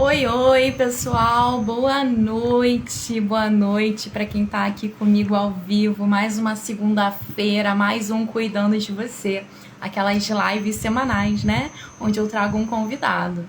Oi, oi, pessoal. Boa noite para quem tá aqui comigo ao vivo. Mais uma segunda-feira, mais um Cuidando de Você. Aquelas lives semanais, né? Onde eu trago um convidado.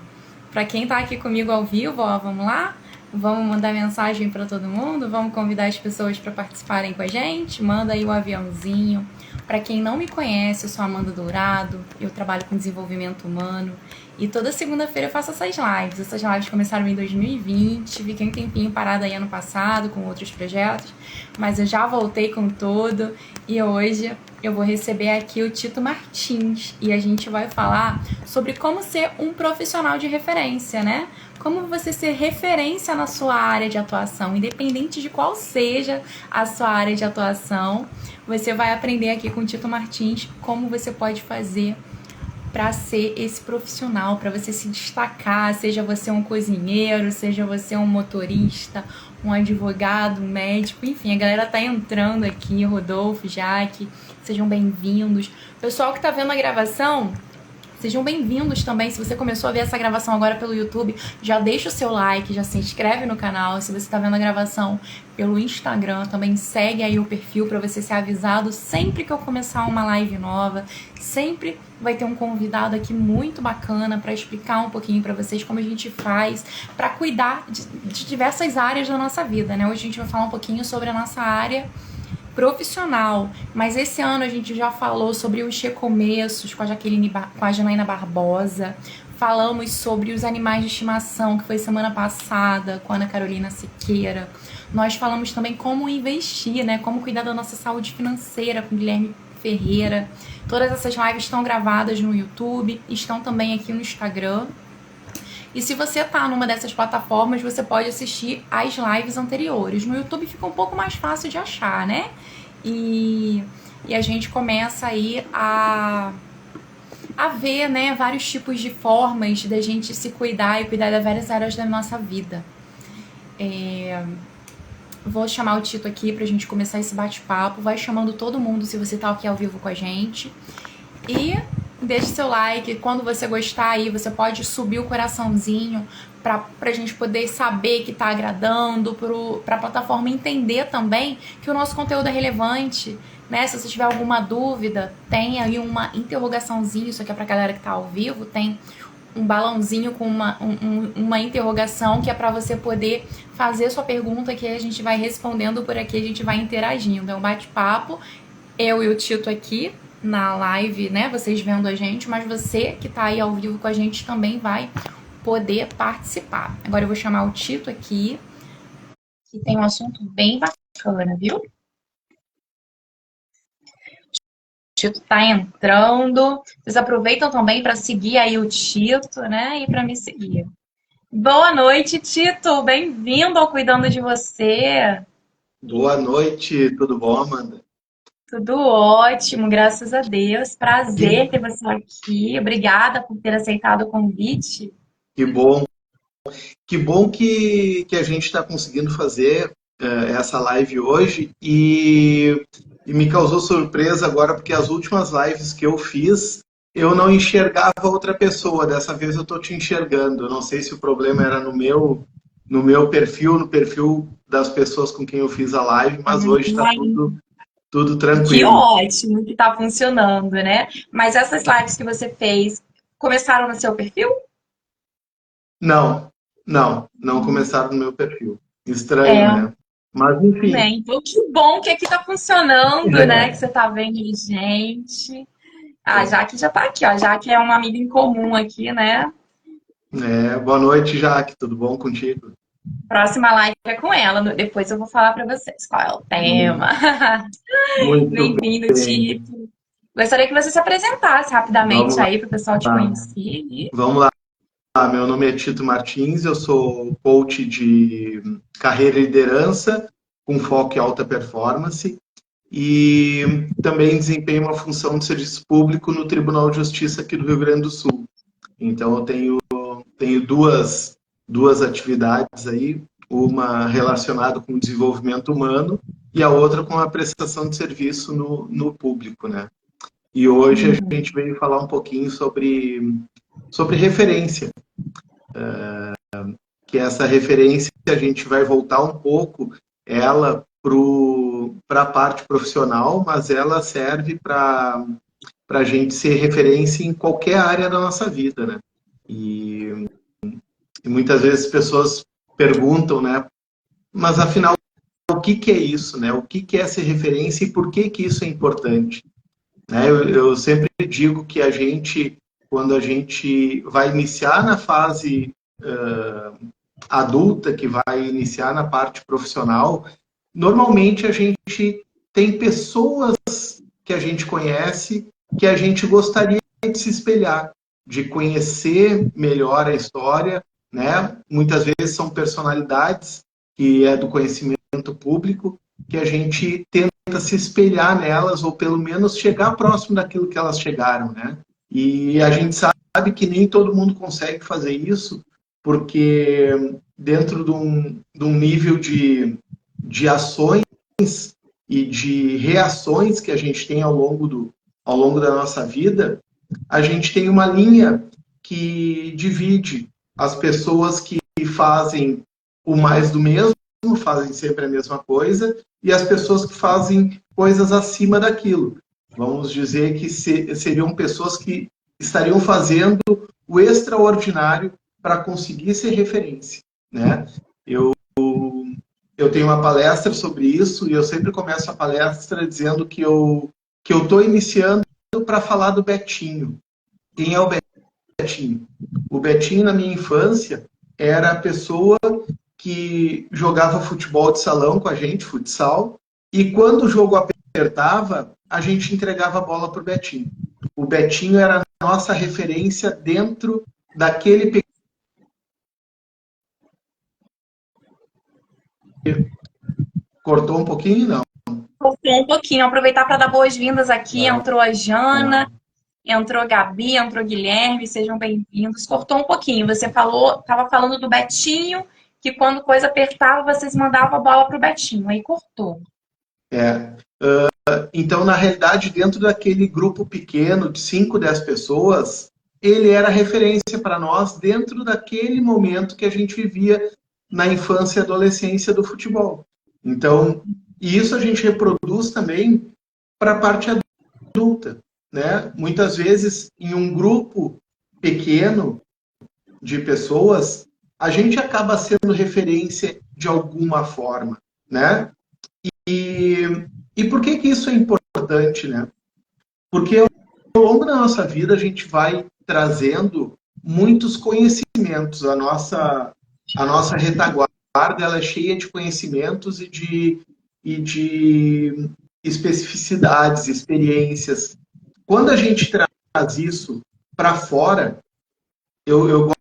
Para quem tá aqui comigo ao vivo, ó, vamos lá? Vamos mandar mensagem para todo mundo? Vamos convidar as pessoas para participarem com a gente? Manda aí o aviãozinho. Para quem não me conhece, eu sou Amanda Dourado, eu trabalho com desenvolvimento humano e toda segunda-feira eu faço essas lives. Essas lives começaram em 2020, fiquei um tempinho parada aí ano passado com outros projetos, mas eu já voltei com tudo e hoje eu vou receber aqui o Tito Martins e a gente vai falar sobre como ser um profissional de referência, né? Como você ser referência na sua área de atuação, independente de qual seja a sua área de atuação. Você vai aprender aqui com o Tito Martins como você pode fazer para ser esse profissional, para você se destacar, seja você um cozinheiro, seja você um motorista, um advogado, um médico, enfim, a galera tá entrando aqui, Rodolfo, Jaque, sejam bem-vindos. Pessoal que tá vendo a gravação, sejam bem-vindos também. Se você começou a ver essa gravação agora pelo YouTube, já deixa o seu like, já se inscreve no canal. Se você está vendo a gravação pelo Instagram, também segue aí o perfil para você ser avisado sempre que eu começar uma live nova. Sempre vai ter um convidado aqui muito bacana para explicar um pouquinho para vocês como a gente faz para cuidar de diversas áreas da nossa vida, né? Hoje a gente vai falar um pouquinho sobre a nossa área profissional, mas esse ano a gente já falou sobre os recomeços com a Janaína Barbosa, falamos sobre os animais de estimação, que foi semana passada, com a Ana Carolina Siqueira. Nós falamos também como investir, né? Como cuidar da nossa saúde financeira com Guilherme Ferreira. Todas essas lives estão gravadas no YouTube, estão também aqui no Instagram. E se você tá numa dessas plataformas, você pode assistir as lives anteriores. No YouTube fica um pouco mais fácil de achar, né? E a gente começa aí a ver, né, vários tipos de formas da gente se cuidar e cuidar de várias áreas da nossa vida. Vou chamar o Tito aqui pra gente começar esse bate-papo. Vai chamando todo mundo se você tá aqui ao vivo com a gente. E deixe seu like, quando você gostar aí, você pode subir o coraçãozinho pra gente poder saber que tá agradando, pra plataforma entender também que o nosso conteúdo é relevante, né? Se você tiver alguma dúvida, tem aí uma interrogaçãozinho, isso aqui é pra galera que tá ao vivo, tem um balãozinho com uma interrogação que é pra você poder fazer sua pergunta, que a gente vai respondendo por aqui, a gente vai interagindo. É um bate-papo, eu e o Tito aqui na live, né, vocês vendo a gente, mas você que tá aí ao vivo com a gente também vai poder participar. Agora eu vou chamar o Tito aqui, que tem um assunto bem bacana, viu? O Tito tá entrando. Vocês aproveitam também para seguir aí o Tito, né, e para me seguir. Boa noite, Tito. Bem-vindo ao Cuidando de Você. Boa noite, tudo bom, Amanda? Tudo ótimo, graças a Deus. Que, Prazer ter você aqui. Obrigada por ter aceitado o convite. que bom, que bom que a gente está conseguindo fazer essa live hoje e me causou surpresa agora porque as últimas lives que eu fiz eu não enxergava outra pessoa. Dessa vez eu estou te enxergando. Eu não sei se o problema era no meu perfil, no perfil das pessoas com quem eu fiz a live, mas hoje está tudo Que tranquilo. ótimo que tá funcionando, né? Mas essas lives que você fez começaram no seu perfil? Não começaram no meu perfil. Estranho, É, né? Mas né? enfim, Então que bom que aqui tá funcionando, né? Que você tá vendo gente. A Jaque já tá aqui, ó. A Jaque é uma amiga em comum aqui, né? boa noite, Jaque. Tudo bom contigo? Próxima live é com ela. Depois eu vou falar pra vocês qual é o tema. Muito, muito Bem-vindo, bem. Tito. Gostaria que você se apresentasse Vamos rapidamente lá. aí para o pessoal te conhecer. Vamos lá. Meu nome é Tito Martins, eu sou coach de carreira e liderança, com foco em alta performance, e também desempenho uma função de serviço público no Tribunal de Justiça aqui do Rio Grande do Sul. Então, eu tenho duas atividades aí, uma relacionada com o desenvolvimento humano e a outra com a prestação de serviço no público, né? E hoje a gente veio falar um pouquinho sobre referência. que essa referência a gente vai voltar um pouco ela para a parte profissional, mas ela serve para a gente ser referência em qualquer área da nossa vida, né? E muitas vezes as pessoas perguntam, né? Mas afinal, o que que é isso, né? O que que é ser referência e por que que isso é importante? Né? Eu sempre digo que a gente, quando a gente vai iniciar na fase adulta, que vai iniciar na parte profissional, normalmente a gente tem pessoas que a gente conhece que a gente gostaria de se espelhar, de conhecer melhor a história, né? Muitas vezes são personalidades que é do conhecimento público que a gente tenta se espelhar nelas ou pelo menos chegar próximo daquilo que elas chegaram, né? E a gente sabe que nem todo mundo consegue fazer isso, porque dentro de um nível de ações e de reações que a gente tem ao longo da nossa vida, a gente tem uma linha que divide as pessoas que fazem o mais do mesmo, fazem sempre a mesma coisa, e as pessoas que fazem coisas acima daquilo. Vamos dizer que seriam pessoas que estariam fazendo o extraordinário para conseguir ser referência, né? Eu tenho uma palestra sobre isso e eu sempre começo a palestra dizendo que eu estou iniciando para falar do Betinho. Quem é o Betinho? O Betinho, na minha infância, era a pessoa que jogava futebol de salão com a gente, futsal, e quando o jogo apertava, a gente entregava a bola para o Betinho. O Betinho era a nossa referência dentro daquele. Cortou um pouquinho? Não. Cortou um pouquinho. Aproveitar para dar boas-vindas aqui. Entrou a Jana, entrou a Gabi, entrou o Guilherme. Sejam bem-vindos. Cortou um pouquinho. Você estava falando do Betinho, que quando coisa apertava, vocês mandavam a bola para o Betinho. Aí cortou. Então, na realidade, dentro daquele grupo pequeno de 5, 10 pessoas, ele era referência para nós dentro daquele momento que a gente vivia na infância e adolescência do futebol. Então, e isso a gente reproduz também para a parte adulta, né? Muitas vezes, em um grupo pequeno de pessoas, a gente acaba sendo referência de alguma forma, né? E por que que isso é importante, né? Porque ao longo da nossa vida a gente vai trazendo muitos conhecimentos. A nossa retaguarda ela é cheia de conhecimentos e de especificidades, experiências. Quando a gente traz isso para fora, eu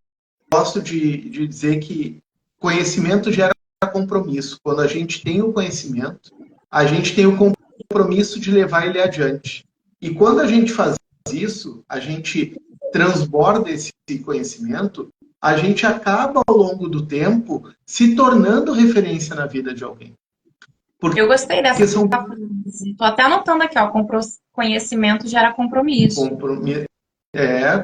gosto de dizer que conhecimento gera compromisso. Quando a gente tem o conhecimento, a gente tem o compromisso de levar ele adiante. E quando a gente faz isso, a gente transborda esse conhecimento, a gente acaba ao longo do tempo se tornando referência na vida de alguém. Eu gostei dessa frase. Estou até anotando aqui, ó, conhecimento gera compromisso.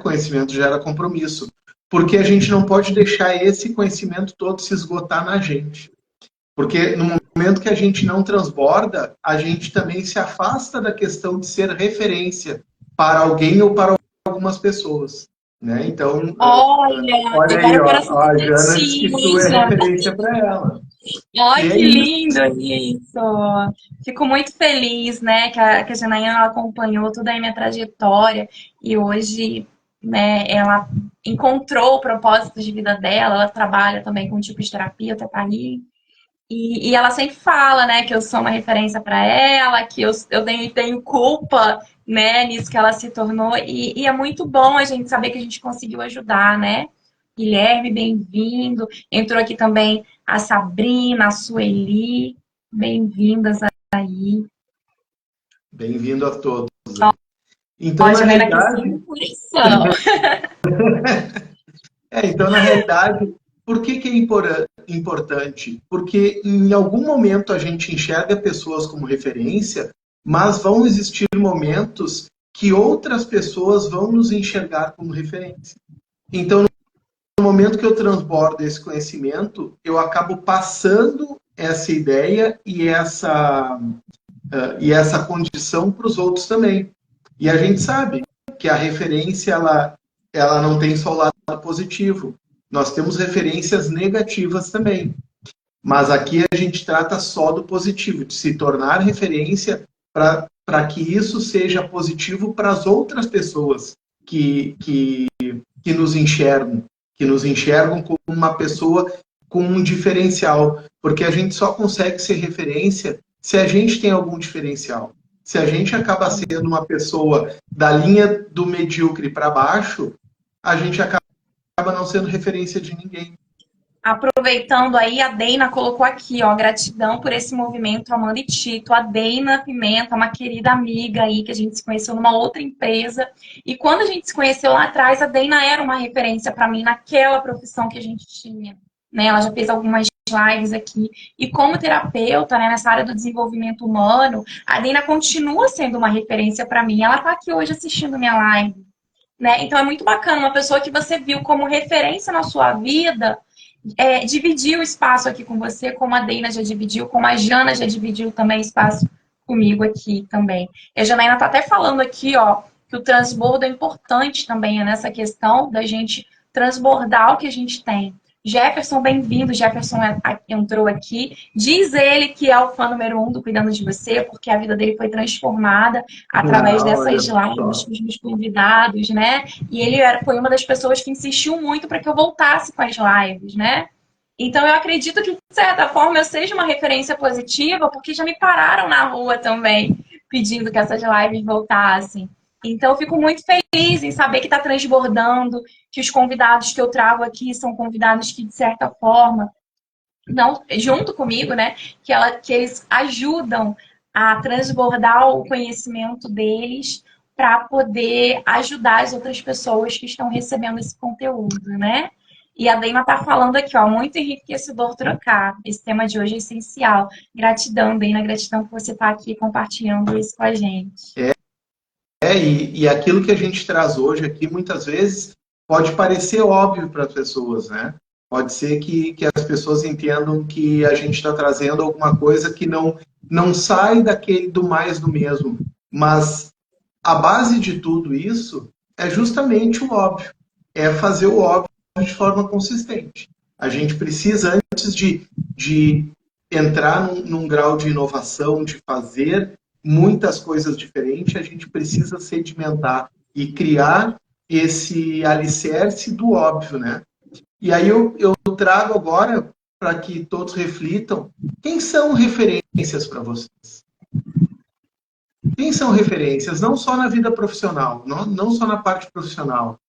Conhecimento gera compromisso. Porque a gente não pode deixar esse conhecimento todo se esgotar na gente. Porque no momento que a gente não transborda, a gente também se afasta da questão de ser referência para alguém ou para algumas pessoas. Né? Então, olha aí, ó, a Jana disse que tu é referência para ela. Olha que lindo isso! Fico muito feliz, né, que a Janaína acompanhou toda a minha trajetória e hoje, né, ela encontrou o propósito de vida dela, ela trabalha também com tipo de terapia, Tetaí, e ela sempre fala, né, que eu sou uma referência para ela, que eu tenho culpa, né, nisso que ela se tornou, e é muito bom a gente saber que a gente conseguiu ajudar, né? Guilherme, bem-vindo. Entrou aqui também a Sabrina, a Sueli. Bem-vindas aí. Bem-vindo a todos. Então, na realidade... Então, na realidade, por que que é importante? Porque em algum momento a gente enxerga pessoas como referência, mas vão existir momentos que outras pessoas vão nos enxergar como referência. Então, momento que eu transbordo esse conhecimento, eu acabo passando essa ideia e essa condição para os outros também. E a gente sabe que a referência, ela não tem só o lado positivo. Nós temos referências negativas também. Mas aqui a gente trata só do positivo, de se tornar referência para que isso seja positivo para as outras pessoas que nos enxergam como uma pessoa com um diferencial. Porque a gente só consegue ser referência se a gente tem algum diferencial. Se a gente acaba sendo uma pessoa da linha do medíocre para baixo, a gente acaba não sendo referência de ninguém. Aproveitando aí, a Deina colocou aqui, ó, gratidão por esse movimento, Amanda e Tito. A Deina Pimenta, uma querida amiga aí, que a gente se conheceu numa outra empresa. E quando a gente se conheceu lá atrás, a Deina era uma referência para mim naquela profissão que a gente tinha. Né? Ela já fez algumas lives aqui. E como terapeuta, né, nessa área do desenvolvimento humano, a Deina continua sendo uma referência para mim. Ela está aqui hoje assistindo minha live. Né? Então é muito bacana, uma pessoa que você viu como referência na sua vida, dividir o espaço aqui com você, como a Deina já dividiu, como a Jana já dividiu também espaço comigo aqui também. E a Janaína está até falando aqui, ó, que o transbordo é importante também nessa questão da gente transbordar o que a gente tem. Jefferson, bem-vindo. Jefferson entrou aqui. Diz ele que é o fã número 1 do Cuidando de Você, porque a vida dele foi transformada através dessas lives com os meus convidados, né? E ele foi uma das pessoas que insistiu muito para que eu voltasse com as lives, né? Então eu acredito que, de certa forma, eu seja uma referência positiva, porque já me pararam na rua também, pedindo que essas lives voltassem. Então, eu fico muito feliz em saber que está transbordando, que os convidados que eu trago aqui são convidados que, de certa forma, não, junto comigo, né, que eles ajudam a transbordar o conhecimento deles para poder ajudar as outras pessoas que estão recebendo esse conteúdo, né? E a Deima está falando aqui, ó, muito enriquecedor trocar. Esse tema de hoje é essencial. Gratidão, Deima, gratidão por você estar aqui compartilhando isso com a gente. E aquilo que a gente traz hoje aqui, muitas vezes, pode parecer óbvio para as pessoas, né? Pode ser que as pessoas entendam que a gente está trazendo alguma coisa que não sai daquele do mais do mesmo. Mas a base de tudo isso é justamente o óbvio. É fazer o óbvio de forma consistente. A gente precisa, antes de entrar num grau de inovação, de fazer muitas coisas diferentes, a gente precisa sedimentar e criar esse alicerce do óbvio, né? E aí eu trago agora, para que todos reflitam, quem são referências para vocês? Quem são referências? Não só na vida profissional, não só na parte profissional.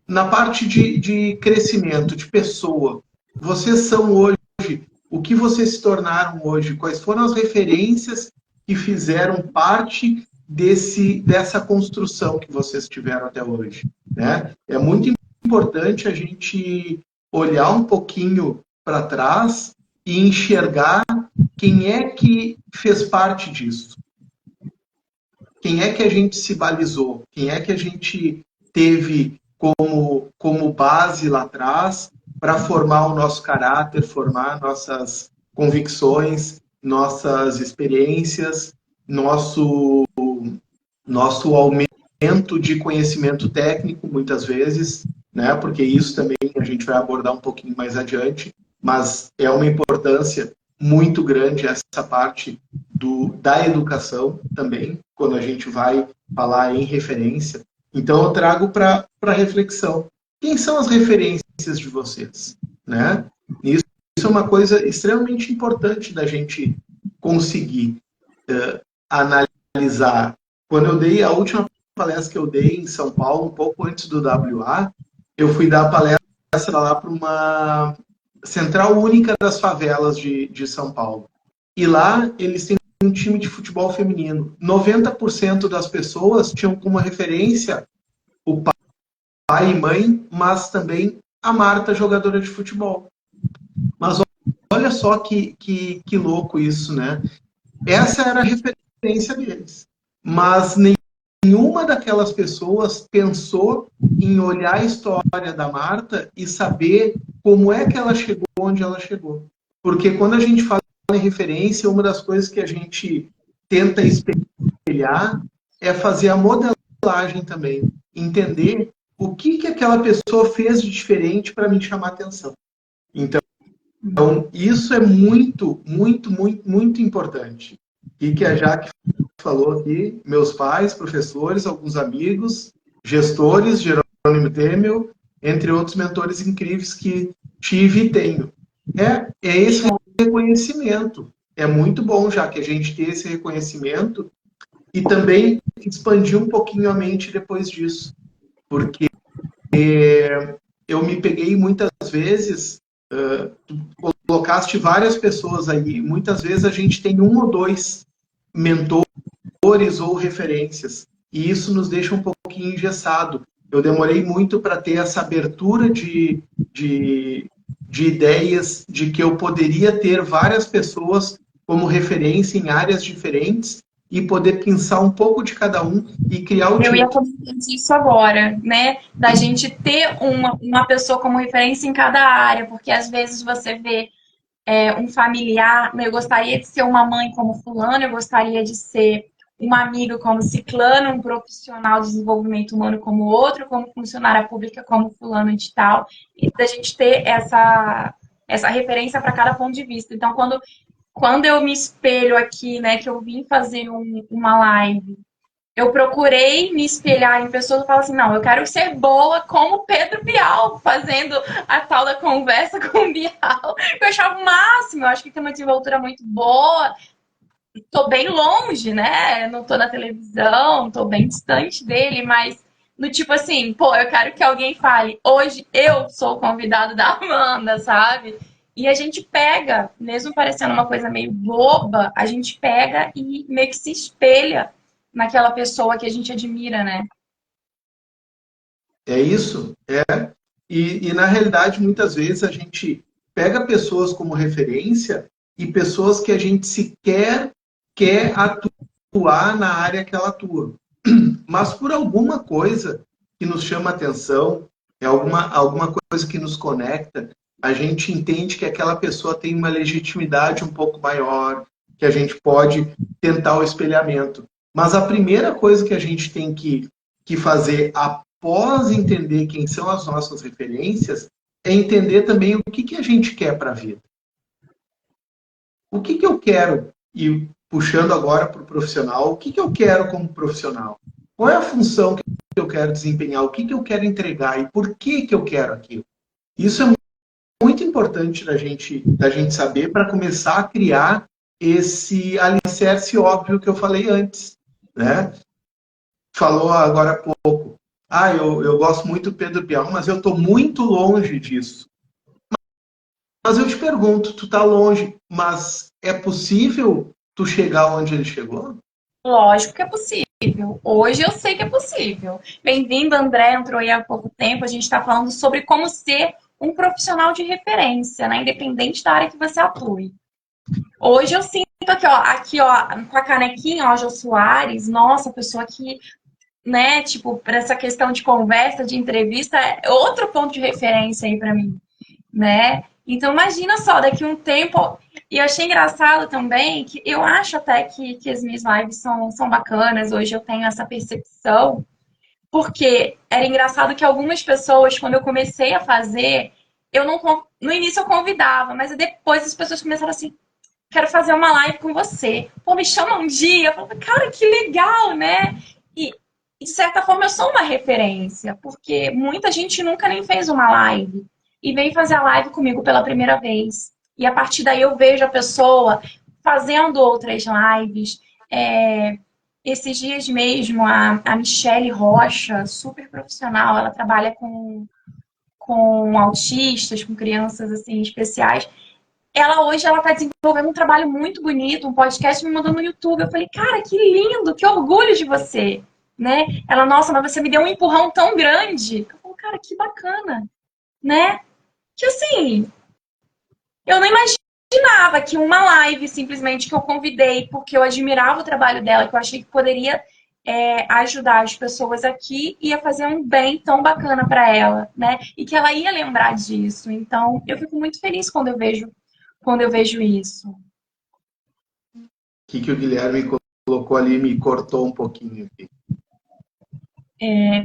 Na parte de crescimento, de pessoa. Vocês são hoje, o que vocês se tornaram hoje? Quais foram as referências que fizeram parte dessa construção que vocês tiveram até hoje, né? É muito importante a gente olhar um pouquinho para trás e enxergar quem é que fez parte disso. Quem é que a gente se balizou? Quem é que a gente teve como base lá atrás para formar o nosso caráter, formar nossas convicções, nossas experiências, nosso aumento de conhecimento técnico, muitas vezes, né? Porque isso também a gente vai abordar um pouquinho mais adiante, mas é uma importância muito grande essa parte da educação também, quando a gente vai falar em referência. Então, eu trago para reflexão. Quem são as referências de vocês? Né? Isso é uma coisa extremamente importante da gente conseguir analisar. Quando eu dei a última palestra que eu dei em São Paulo, um pouco antes do WA, eu fui dar a palestra lá para uma Central Única das Favelas de São Paulo. E lá eles têm um time de futebol feminino. 90% das pessoas tinham como referência o pai e mãe, mas também a Marta, jogadora de futebol. Mas olha só que louco isso, né? Essa era a referência deles. Mas nenhuma daquelas pessoas pensou em olhar a história da Marta e saber como é que ela chegou onde ela chegou. Porque quando a gente fala em referência, uma das coisas que a gente tenta espelhar é fazer a modelagem também. Entender o que aquela pessoa fez de diferente para me chamar a atenção. Então, isso é muito, muito, muito, muito importante. E que a Jaque falou aqui, meus pais, professores, alguns amigos, gestores, Jerônimo Temel, entre outros mentores incríveis que tive e tenho. É esse reconhecimento. É muito bom já que a gente tem esse reconhecimento e também expandir um pouquinho a mente depois disso. Porque eu me peguei muitas vezes, tu colocaste várias pessoas aí, muitas vezes a gente tem um ou dois mentores ou referências, e isso nos deixa um pouquinho engessado. Eu demorei muito para ter essa abertura de ideias de que eu poderia ter várias pessoas como referência em áreas diferentes e poder pensar um pouco de cada um e criar o Eu ia tipo. comentar isso agora, né? Da gente ter uma pessoa como referência em cada área, porque às vezes você vê um familiar, eu gostaria de ser uma mãe como fulano, eu gostaria de ser uma amiga como ciclano, um profissional de desenvolvimento humano como outro, como funcionária pública como fulano de tal, e da gente ter essa referência para cada ponto de vista. Então, quando eu me espelho aqui, né, que eu vim fazer uma live, eu procurei me espelhar em pessoas e falo assim, não, eu quero ser boa como Pedro Bial, fazendo a tal da conversa com o Bial. Eu achava o máximo, eu acho que tem uma desenvoltura muito boa. Tô bem longe, né? Não tô na televisão, tô bem distante dele, mas no tipo assim, pô, eu quero que alguém fale, hoje eu sou o convidado da Amanda, sabe? E a gente pega, mesmo parecendo uma coisa meio boba, a gente pega e meio que se espelha naquela pessoa que a gente admira, né? É isso? É. E na realidade, muitas vezes a gente pega pessoas como referência e pessoas que a gente sequer quer atuar na área que ela atua. Mas por alguma coisa que nos chama atenção, é alguma coisa que nos conecta, a gente entende que aquela pessoa tem uma legitimidade um pouco maior, que a gente pode tentar o espelhamento. Mas a primeira coisa que a gente tem que fazer após entender quem são as nossas referências é entender também o que a gente quer para a vida. O que eu quero, e puxando agora para o profissional, o que eu quero como profissional? Qual é a função que eu quero desempenhar? O que eu quero entregar? E por que eu quero aquilo? Isso é muito importante da gente saber para começar a criar esse alicerce óbvio que eu falei antes. Né? Falou agora há pouco. Eu gosto muito do Pedro Bial, mas eu estou muito longe disso. Mas eu te pergunto, tu está longe, mas é possível tu chegar onde ele chegou? Lógico que é possível. Hoje eu sei que é possível. Bem-vindo, André, entrou aí há pouco tempo. A gente está falando sobre como ser um profissional de referência, né? Independente da área que você atue. Hoje eu sinto aqui, ó, com a canequinha, ó, Jô Soares, nossa, pessoa que, né, tipo, para essa questão de conversa, de entrevista, é outro ponto de referência aí para mim, né? Então, imagina só, daqui a um tempo. E eu achei engraçado também que eu acho até que as minhas lives são bacanas. Hoje eu tenho essa percepção, porque era engraçado que algumas pessoas, quando eu comecei a fazer, eu não. No início eu convidava, mas depois as pessoas começaram assim: quero fazer uma live com você. Pô, me chama um dia. Eu falava, cara, que legal, né? E, de certa forma, eu sou uma referência, porque muita gente nunca nem fez uma live e veio fazer a live comigo pela primeira vez. E a partir daí eu vejo a pessoa fazendo outras lives. Esses dias mesmo, a Michele Rocha, super profissional, ela trabalha com autistas, com crianças assim especiais. Ela está desenvolvendo um trabalho muito bonito, um podcast me mandou no YouTube. Eu falei, cara, que lindo, que orgulho de você, né? Ela, nossa, mas você me deu um empurrão tão grande. Eu falo, cara, que bacana, né? Que assim, eu não imaginava que uma live simplesmente que eu convidei porque eu admirava o trabalho dela, que eu achei que poderia ajudar as pessoas aqui ia fazer um bem tão bacana para ela, né? E que ela ia lembrar disso. Então, eu fico muito feliz quando eu vejo isso. Que o Guilherme colocou ali me cortou um pouquinho aqui.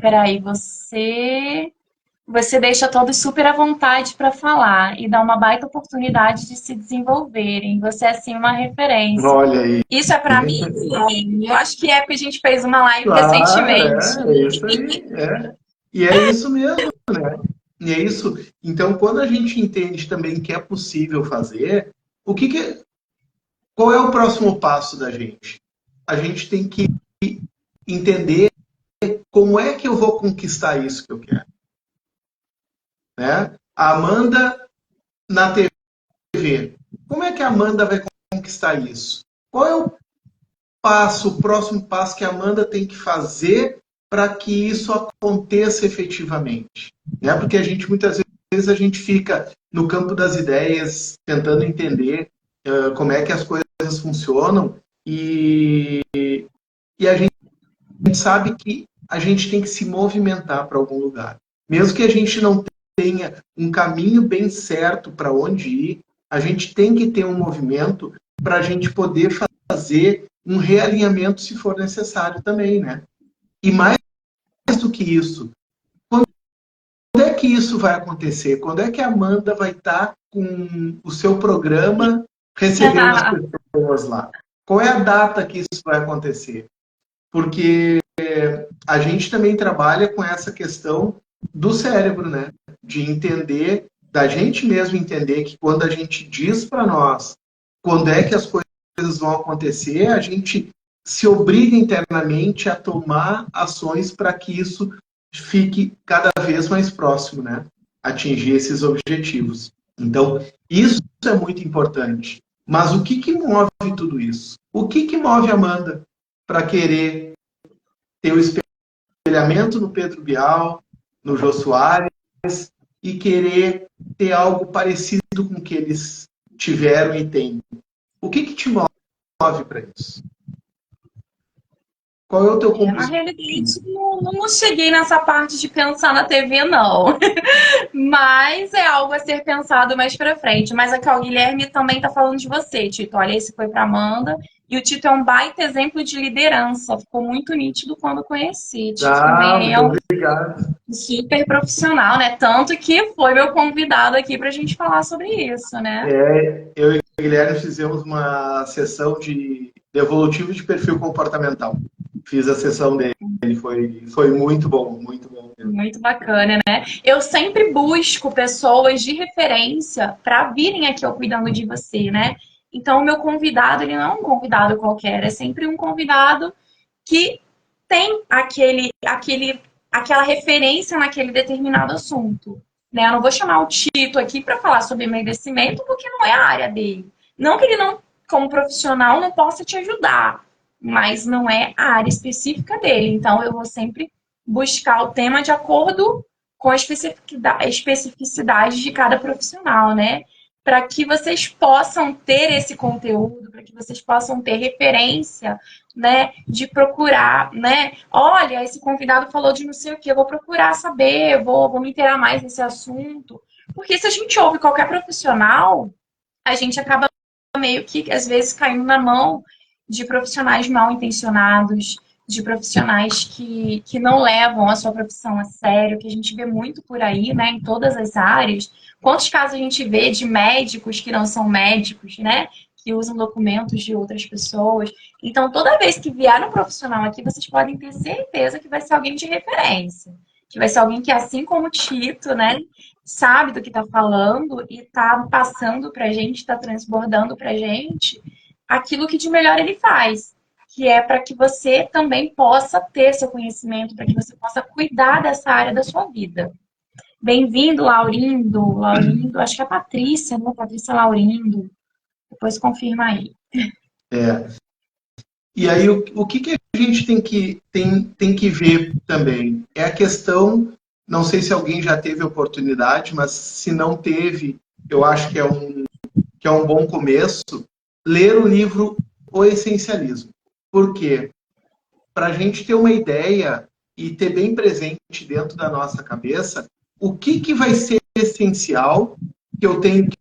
Peraí, você deixa todos super à vontade para falar e dá uma baita oportunidade de se desenvolverem. Você é, assim, uma referência. Olha aí. Isso é para mim? Eu acho que é porque a gente fez uma live Claro, recentemente. é isso aí. E é isso mesmo, né? E é isso. Então, quando a gente entende também que é possível fazer, qual é o próximo passo da gente? A gente tem que entender como é que eu vou conquistar isso que eu quero. Né? A Amanda na TV. Como é que a Amanda vai conquistar isso? Qual é o próximo passo que a Amanda tem que fazer para que isso aconteça efetivamente? Né? Porque a gente, muitas vezes, a gente fica no campo das ideias, tentando entender como é que as coisas funcionam e a gente sabe que a gente tem que se movimentar para algum lugar. Mesmo que a gente não tenha um caminho bem certo para onde ir, a gente tem que ter um movimento para a gente poder fazer um realinhamento se for necessário também, né? E mais do que isso, quando é que isso vai acontecer? Quando é que a Amanda vai estar com o seu programa recebendo as pessoas lá? Qual é a data que isso vai acontecer? Porque a gente também trabalha com essa questão do cérebro, né? De entender, da gente mesmo entender que quando a gente diz para nós quando é que as coisas vão acontecer, a gente se obriga internamente a tomar ações para que isso fique cada vez mais próximo, né? Atingir esses objetivos. Então, isso é muito importante. Mas o que move tudo isso? O que move a Amanda para querer ter o espelhamento no Pedro Bial, no Jô Soares, e querer ter algo parecido com o que eles tiveram e têm? O que te move para isso? Qual é o teu Na combustível? realidade, não cheguei nessa parte de pensar na TV, não. Mas é algo a ser pensado mais pra frente. Mas aqui, ó, o Guilherme também tá falando de você, Tito. Olha, esse foi pra Amanda. E o Tito é um baita exemplo de liderança. Ficou muito nítido quando conheci. Tito também é Muito um obrigado. super profissional, né? Tanto que foi meu convidado aqui pra gente falar sobre isso, né? Eu e o Guilherme fizemos uma sessão de evolutivo de perfil comportamental. Fiz a sessão dele, foi muito bom mesmo. Muito bacana, né? Eu sempre busco pessoas de referência para virem aqui ao Cuidando de Você, né? Então, o meu convidado, ele não é um convidado qualquer, é sempre um convidado que tem aquela referência naquele determinado assunto, né? Eu não vou chamar o Tito aqui para falar sobre emagrecimento, porque não é a área dele. Não que ele não, como profissional, não possa te ajudar, mas não é a área específica dele. Então, eu vou sempre buscar o tema de acordo com a especificidade de cada profissional, né? Para que vocês possam ter esse conteúdo, para que vocês possam ter referência, né? De procurar, né? Olha, esse convidado falou de não sei o que, eu vou procurar saber, vou me inteirar mais nesse assunto. Porque se a gente ouve qualquer profissional, a gente acaba meio que, às vezes, caindo na mão de profissionais mal intencionados, de profissionais que não levam a sua profissão a sério, que a gente vê muito por aí, né, em todas as áreas. Quantos casos a gente vê de médicos que não são médicos, né, que usam documentos de outras pessoas. Então, toda vez que vier um profissional aqui, vocês podem ter certeza que vai ser alguém de referência, que vai ser alguém que, assim como o Tito, né, sabe do que está falando e está passando para a gente, está transbordando para a gente aquilo que de melhor ele faz, que é para que você também possa ter seu conhecimento, para que você possa cuidar dessa área da sua vida. Bem-vindo, Laurindo. Laurindo, acho que é a Patrícia, né? Patrícia Laurindo. Depois confirma aí. E aí, o que a gente tem que ver também? É a questão, não sei se alguém já teve oportunidade, mas se não teve, eu acho que é um bom começo, ler o livro O Essencialismo. Por quê? para a gente ter uma ideia e ter bem presente dentro da nossa cabeça o que vai ser essencial que eu tenho que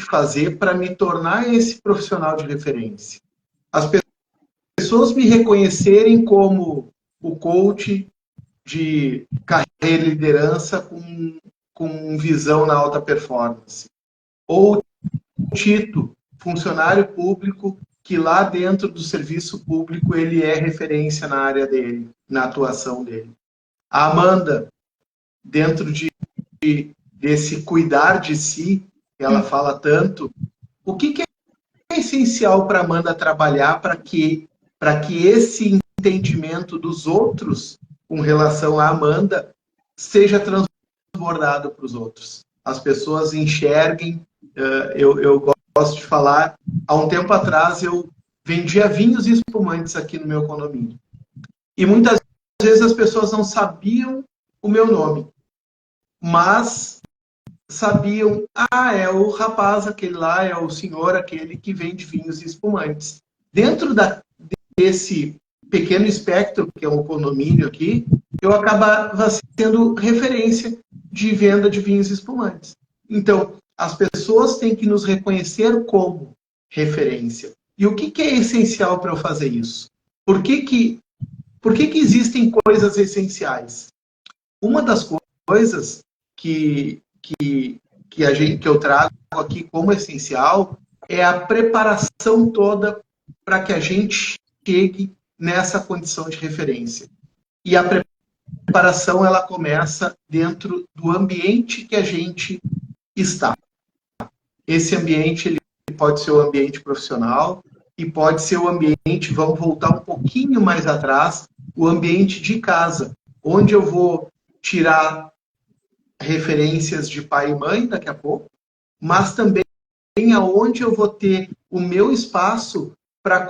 fazer para me tornar esse profissional de referência. As pessoas me reconhecerem como o coach de carreira e liderança com visão na alta performance. Ou o Tito, funcionário público, que lá dentro do serviço público ele é referência na área dele, na atuação dele. A Amanda, dentro desse cuidar de si, que ela fala tanto, o que é essencial para a Amanda trabalhar para que esse entendimento dos outros com relação à Amanda seja transbordado para os outros. As pessoas enxerguem, eu gosto de falar, há um tempo atrás eu vendia vinhos e espumantes aqui no meu condomínio. E muitas vezes as pessoas não sabiam o meu nome, mas sabiam, é o rapaz aquele lá, é o senhor aquele que vende vinhos e espumantes. Dentro desse pequeno espectro, que é o condomínio aqui, eu acabava sendo referência de venda de vinhos e espumantes. Então, as pessoas têm que nos reconhecer como referência. E o que é essencial para eu fazer isso? Por que existem coisas essenciais? Uma das coisas que eu trago aqui como essencial é a preparação toda para que a gente chegue nessa condição de referência. E a preparação ela começa dentro do ambiente que a gente está. Esse ambiente ele pode ser o ambiente profissional e pode ser o ambiente, vamos voltar um pouquinho mais atrás, o ambiente de casa, onde eu vou tirar referências de pai e mãe daqui a pouco, mas também aonde eu vou ter o meu espaço para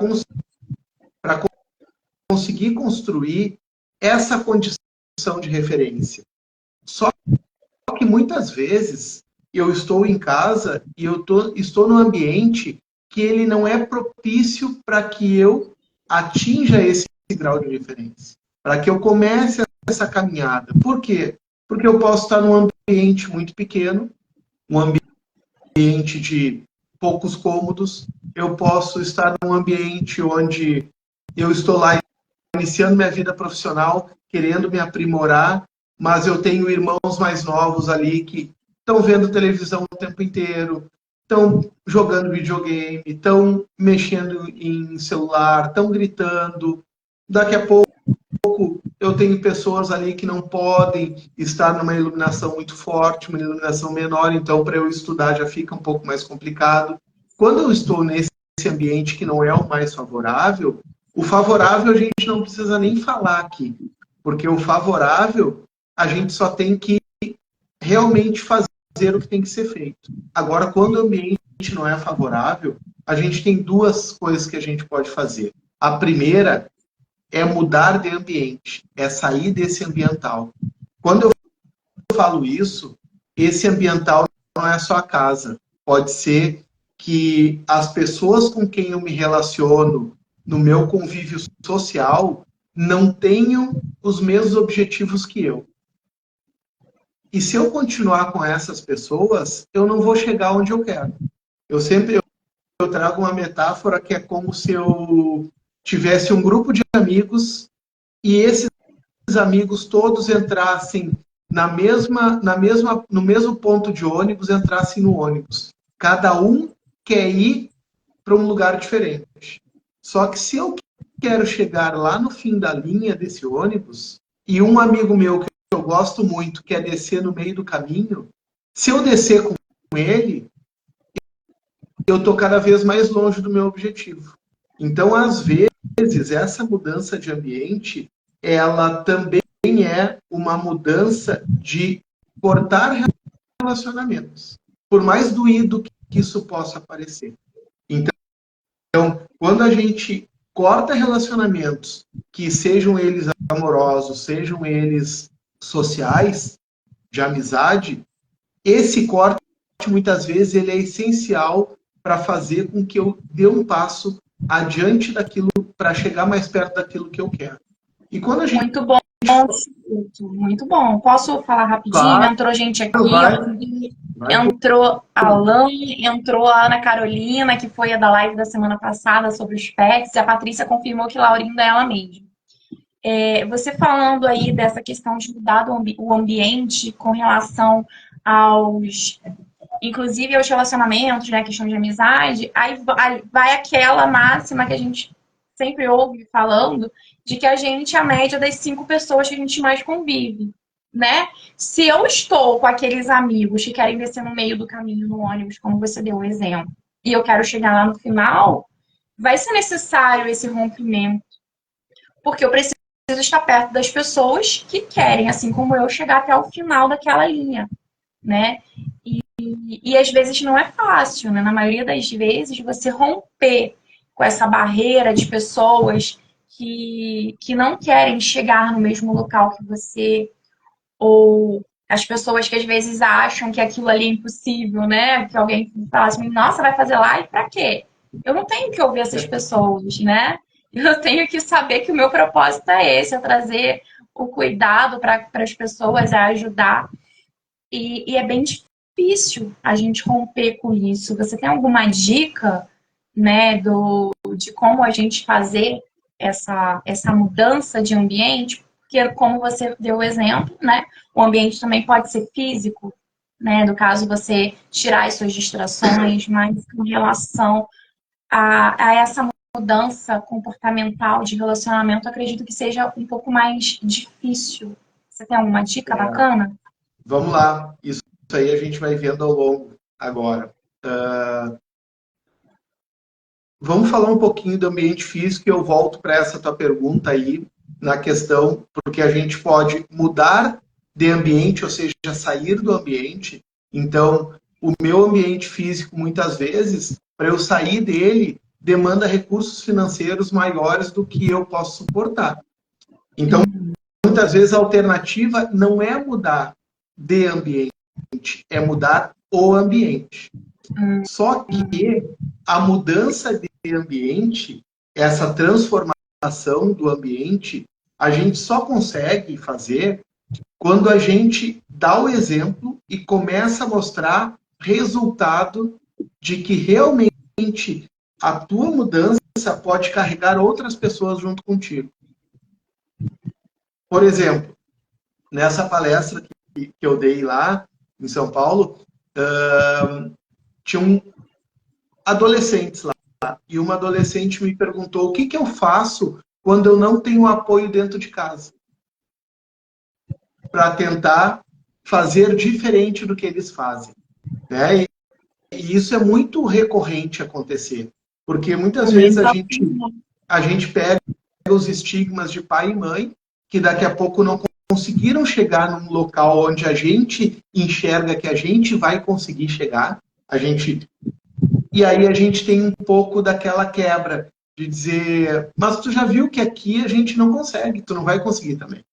conseguir construir essa condição de referência. Só que muitas vezes eu estou em casa e eu estou num ambiente que ele não é propício para que eu atinja esse grau de referência, para que eu comece essa caminhada. Por quê? Porque eu posso estar num ambiente muito pequeno, um ambiente de poucos cômodos, eu posso estar num ambiente onde eu estou lá iniciando minha vida profissional, querendo me aprimorar, mas eu tenho irmãos mais novos ali que estão vendo televisão o tempo inteiro, estão jogando videogame, estão mexendo em celular, estão gritando. Daqui a pouco eu tenho pessoas ali que não podem estar numa iluminação muito forte, uma iluminação menor, então para eu estudar já fica um pouco mais complicado. Quando eu estou nesse ambiente que não é o mais favorável, o favorável a gente não precisa nem falar aqui, porque o favorável a gente só tem que realmente fazer o que tem que ser feito. Agora, quando o ambiente não é favorável, a gente tem duas coisas que a gente pode fazer. A primeira é mudar de ambiente, é sair desse ambiental. Quando eu falo isso, esse ambiental não é só a casa. Pode ser que as pessoas com quem eu me relaciono no meu convívio social não tenham os mesmos objetivos que eu. E se eu continuar com essas pessoas, eu não vou chegar onde eu quero. Eu trago uma metáfora que é como se eu tivesse um grupo de amigos e esses amigos todos entrassem no mesmo ponto de ônibus, entrassem no ônibus. Cada um quer ir para um lugar diferente. Só que se eu quero chegar lá no fim da linha desse ônibus e um amigo meu que eu gosto muito quer descer no meio do caminho, se eu descer com ele, eu estou cada vez mais longe do meu objetivo. Então, às vezes, essa mudança de ambiente, ela também é uma mudança de cortar relacionamentos, por mais doído que isso possa parecer. Então, quando a gente corta relacionamentos, que sejam eles amorosos, sejam eles sociais, de amizade, esse corte, muitas vezes, ele é essencial para fazer com que eu dê um passo adiante daquilo, para chegar mais perto daquilo que eu quero. E quando a gente Muito bom, muito bom. Posso falar rapidinho? vai, Entrou gente aqui, vai, entrou a Alan, entrou a Ana Carolina, que foi a da live da semana passada sobre os pets, e a Patrícia confirmou que Laurinda é ela mesma. Você falando aí dessa questão de mudar o ambiente com relação aos, inclusive aos relacionamentos, né, questão de amizade, aí vai aquela máxima que a gente sempre ouve falando, de que a gente é a média das 5 pessoas que a gente mais convive, né? Se eu estou com aqueles amigos que querem descer no meio do caminho no ônibus, como você deu o exemplo, e eu quero chegar lá no final, vai ser necessário esse rompimento, porque eu preciso estar perto das pessoas que querem, assim como eu, chegar até o final daquela linha, né? E às vezes não é fácil, né? Na maioria das vezes, você romper com essa barreira de pessoas que não querem chegar no mesmo local que você, ou as pessoas que às vezes acham que aquilo ali é impossível, né? Que alguém fala assim, nossa, vai fazer live pra quê? Eu não tenho que ouvir essas pessoas, né? Eu tenho que saber que o meu propósito é esse, é trazer o cuidado para as pessoas, é ajudar. E é bem difícil a gente romper com isso. Você tem alguma dica, né, de como a gente fazer essa mudança de ambiente? Porque, como você deu o exemplo, né, o ambiente também pode ser físico, né, no caso você tirar as suas distrações, mas com relação a essa mudança comportamental de relacionamento, acredito que seja um pouco mais difícil. Você tem alguma dica bacana? vamos lá. Isso aí a gente vai vendo ao longo agora. Vamos falar um pouquinho do ambiente físico e eu volto para essa tua pergunta aí, na questão, porque a gente pode mudar de ambiente, ou seja, sair do ambiente. Então, o meu ambiente físico, muitas vezes, para eu sair dele, demanda recursos financeiros maiores do que eu posso suportar. Então, muitas vezes a alternativa não é mudar de ambiente, é mudar o ambiente. Só que a mudança de ambiente, essa transformação do ambiente, a gente só consegue fazer quando a gente dá o exemplo e começa a mostrar resultado de que realmente a tua mudança pode carregar outras pessoas junto contigo. Por exemplo, nessa palestra que eu dei lá em São Paulo, tinham adolescentes lá. E uma adolescente me perguntou o que eu faço quando eu não tenho apoio dentro de casa, para tentar fazer diferente do que eles fazem, né? E isso é muito recorrente acontecer, porque muitas vezes a gente pega os estigmas de pai e mãe, que daqui a pouco não conseguiram chegar num local onde a gente enxerga que a gente vai conseguir chegar, e aí a gente tem um pouco daquela quebra de dizer, mas tu já viu que aqui a gente não consegue, tu não vai conseguir também.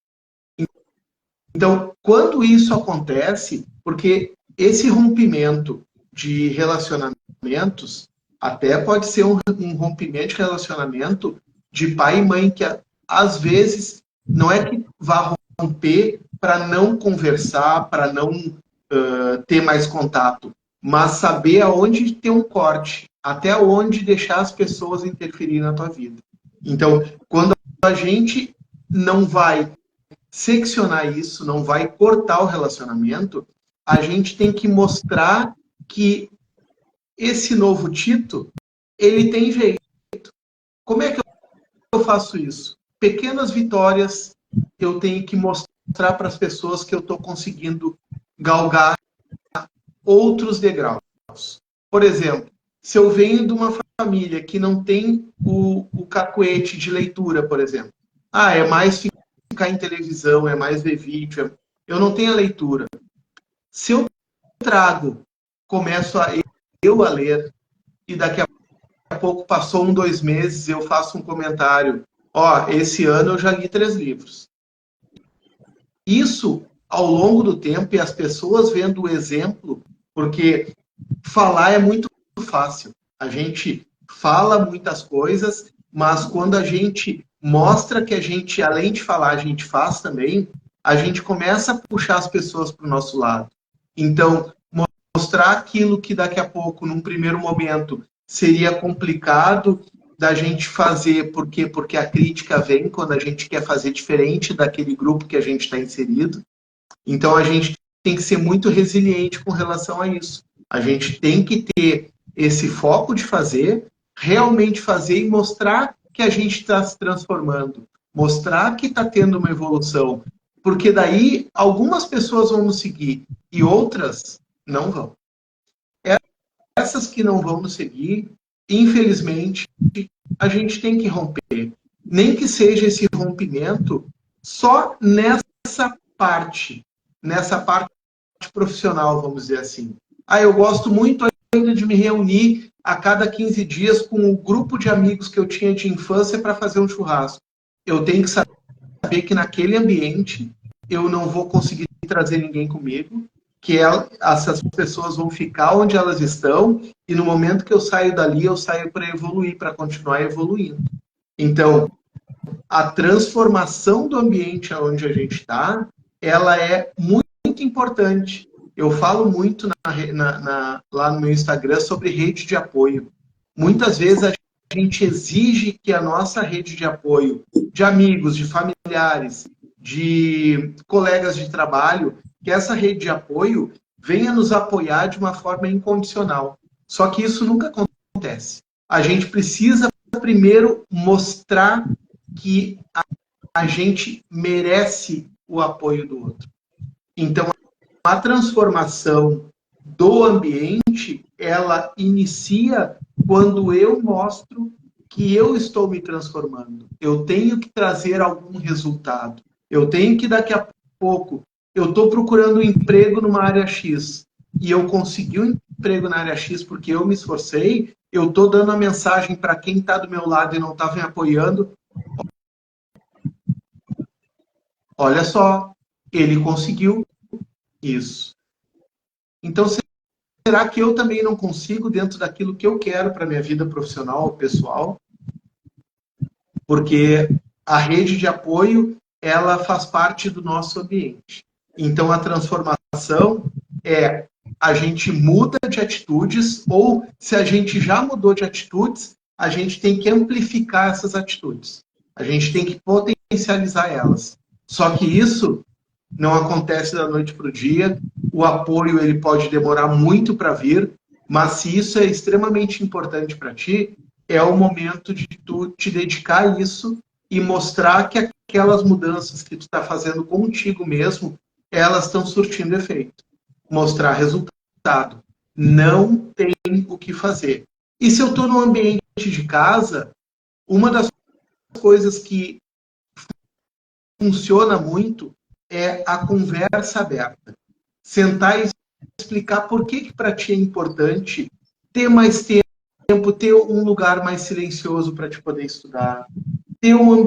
Então, quando isso acontece, porque esse rompimento de relacionamentos até pode ser um rompimento de relacionamento de pai e mãe, que às vezes não é que vá romper para não conversar, para não ter mais contato, mas saber aonde ter um corte, até onde deixar as pessoas interferir na tua vida. Então, quando a gente não vai seccionar isso, não vai cortar o relacionamento, a gente tem que mostrar que esse novo Tito, ele tem jeito. Como é que eu faço isso? Pequenas vitórias eu tenho que mostrar para as pessoas que eu estou conseguindo galgar outros degraus. Por exemplo, se eu venho de uma família que não tem o cacuete de leitura, por exemplo, é mais ficar em televisão, é mais ver vídeo, eu não tenho a leitura. Se eu começo eu a ler, e daqui a pouco passou 1, 2 meses, eu faço um comentário, esse ano eu já li 3 livros. Isso, ao longo do tempo, e as pessoas vendo o exemplo, porque falar é muito fácil. A gente fala muitas coisas, mas quando a gente mostra que a gente, além de falar, a gente faz também, a gente começa a puxar as pessoas para o nosso lado. Então, mostrar aquilo que daqui a pouco, num primeiro momento, seria complicado da gente fazer, por quê? Porque a crítica vem quando a gente quer fazer diferente daquele grupo que a gente está inserido. Então, a gente tem que ser muito resiliente com relação a isso. A gente tem que ter esse foco de fazer, realmente fazer e mostrar que a gente está se transformando, mostrar que está tendo uma evolução, porque daí algumas pessoas vão nos seguir e outras não vão. Essas que não vão nos seguir, infelizmente, a gente tem que romper. Nem que seja esse rompimento só nessa parte profissional, vamos dizer assim. Eu gosto muito ainda de me reunir a cada 15 dias com o grupo de amigos que eu tinha de infância para fazer um churrasco. Eu tenho que saber que naquele ambiente eu não vou conseguir trazer ninguém comigo, que essas pessoas vão ficar onde elas estão e no momento que eu saio dali, eu saio para evoluir, para continuar evoluindo. Então, a transformação do ambiente onde a gente está, ela é muito, muito importante. Eu falo muito lá no meu Instagram sobre rede de apoio. Muitas vezes a gente exige que a nossa rede de apoio, de amigos, de familiares, de colegas de trabalho, que essa rede de apoio venha nos apoiar de uma forma incondicional. Só que isso nunca acontece. A gente precisa primeiro mostrar que a gente merece o apoio do outro. Então, a transformação do ambiente, ela inicia quando eu mostro que eu estou me transformando. Eu tenho que trazer algum resultado. Eu tenho que, daqui a pouco, eu estou procurando um emprego numa área X e eu consegui um emprego na área X porque eu me esforcei, eu estou dando a mensagem para quem está do meu lado e não está me apoiando. Olha só, ele conseguiu isso. Então, será que eu também não consigo dentro daquilo que eu quero para minha vida profissional, pessoal? Porque a rede de apoio, ela faz parte do nosso ambiente. Então, a transformação é a gente muda de atitudes, ou se a gente já mudou de atitudes, a gente tem que amplificar essas atitudes. A gente tem que potencializar elas. Só que isso não acontece da noite para o dia. O apoio ele pode demorar muito para vir, mas se isso é extremamente importante para ti, é o momento de tu te dedicar a isso e mostrar que aquelas mudanças que tu está fazendo contigo mesmo, elas estão surtindo efeito. Mostrar resultado. Não tem o que fazer. E se eu estou no ambiente de casa, uma das coisas que funciona muito é a conversa aberta. Sentar e explicar por que para ti é importante ter mais tempo, ter um lugar mais silencioso para te poder estudar, ter um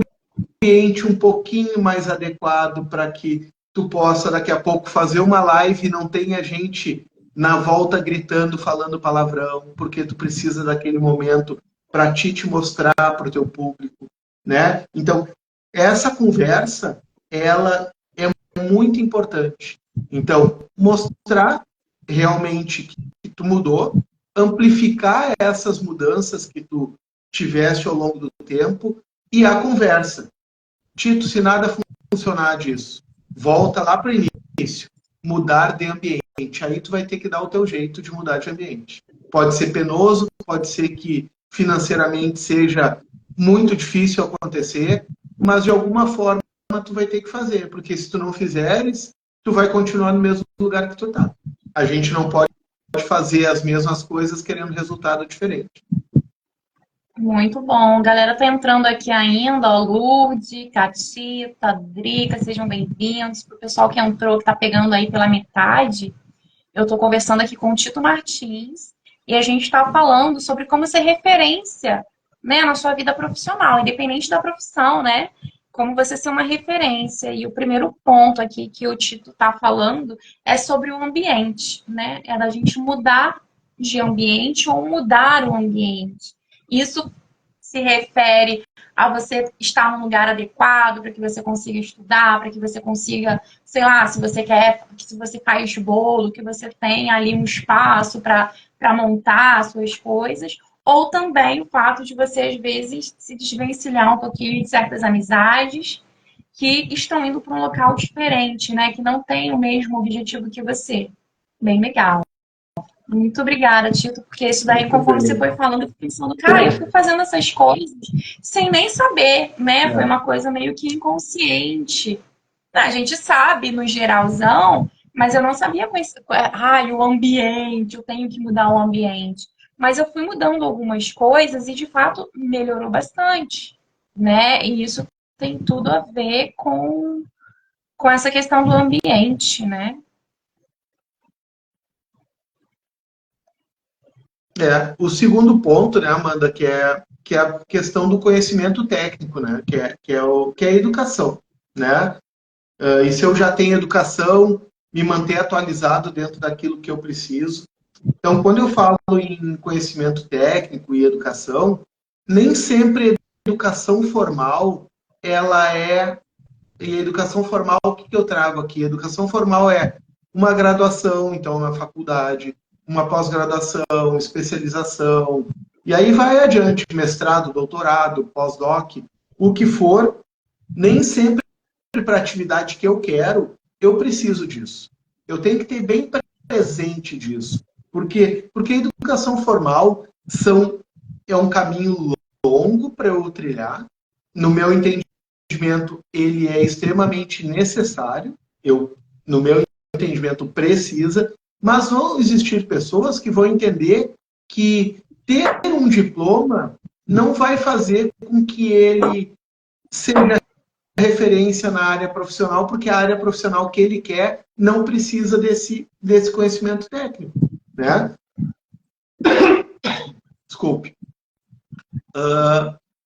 ambiente um pouquinho mais adequado para que tu possa daqui a pouco fazer uma live e não tenha gente na volta gritando, falando palavrão, porque tu precisa daquele momento para te mostrar para o teu público, né? Então, essa conversa, ela é muito importante. Então, mostrar realmente que tu mudou, amplificar essas mudanças que tu tiveste ao longo do tempo e a conversa. Tito, se nada funcionar disso, volta lá para o início, mudar de ambiente. Aí tu vai ter que dar o teu jeito de mudar de ambiente. Pode ser penoso, pode ser que financeiramente seja muito difícil acontecer, mas de alguma forma tu vai ter que fazer, porque se tu não fizeres, tu vai continuar no mesmo lugar que tu tá. A gente não pode fazer as mesmas coisas querendo resultado diferente. Muito bom. A galera tá entrando aqui ainda, ó, Lourdes, Catita, Drica, sejam bem-vindos. Pro pessoal que entrou, que tá pegando aí pela metade, eu tô conversando aqui com o Tito Martins e a gente tá falando sobre como ser referência, né, na sua vida profissional, independente da profissão, né? Como você ser uma referência. E o primeiro ponto aqui que o Tito tá falando é sobre o ambiente, né? É da gente mudar de ambiente ou mudar o ambiente. Isso se refere a você estar num lugar adequado para que você consiga estudar, para que você consiga, sei lá, se você faz bolo, que você tenha ali um espaço para montar as suas coisas, ou também o fato de você, às vezes, se desvencilhar um pouquinho de certas amizades que estão indo para um local diferente, né? Que não tem o mesmo objetivo que você. Bem legal. Muito obrigada, Tito, porque isso daí, conforme você foi falando, eu fui pensando, cara, eu fui fazendo essas coisas sem nem saber, né? Foi uma coisa meio que inconsciente. A gente sabe no geralzão, mas eu não sabia o ambiente, eu tenho que mudar o ambiente. Mas eu fui mudando algumas coisas e, de fato, melhorou bastante, né? E isso tem tudo a ver com essa questão do ambiente, né? O segundo ponto, né, Amanda, que é a questão do conhecimento técnico, né, que é a educação, né? E se eu já tenho educação, me manter atualizado dentro daquilo que eu preciso. Então, quando eu falo em conhecimento técnico e educação, nem sempre a educação formal, ela é... E a educação formal, o que eu trago aqui? A educação formal é uma graduação, então, na faculdade, uma pós-graduação, especialização, e aí vai adiante, mestrado, doutorado, pós-doc, o que for, nem sempre para a atividade que eu quero, eu preciso disso. Eu tenho que ter bem presente disso. Por quê? Porque a educação formal é um caminho longo para eu trilhar. No meu entendimento, ele é extremamente necessário. No meu entendimento, precisa. Mas vão existir pessoas que vão entender que ter um diploma não vai fazer com que ele seja referência na área profissional, porque a área profissional que ele quer não precisa desse conhecimento técnico, né? Desculpe.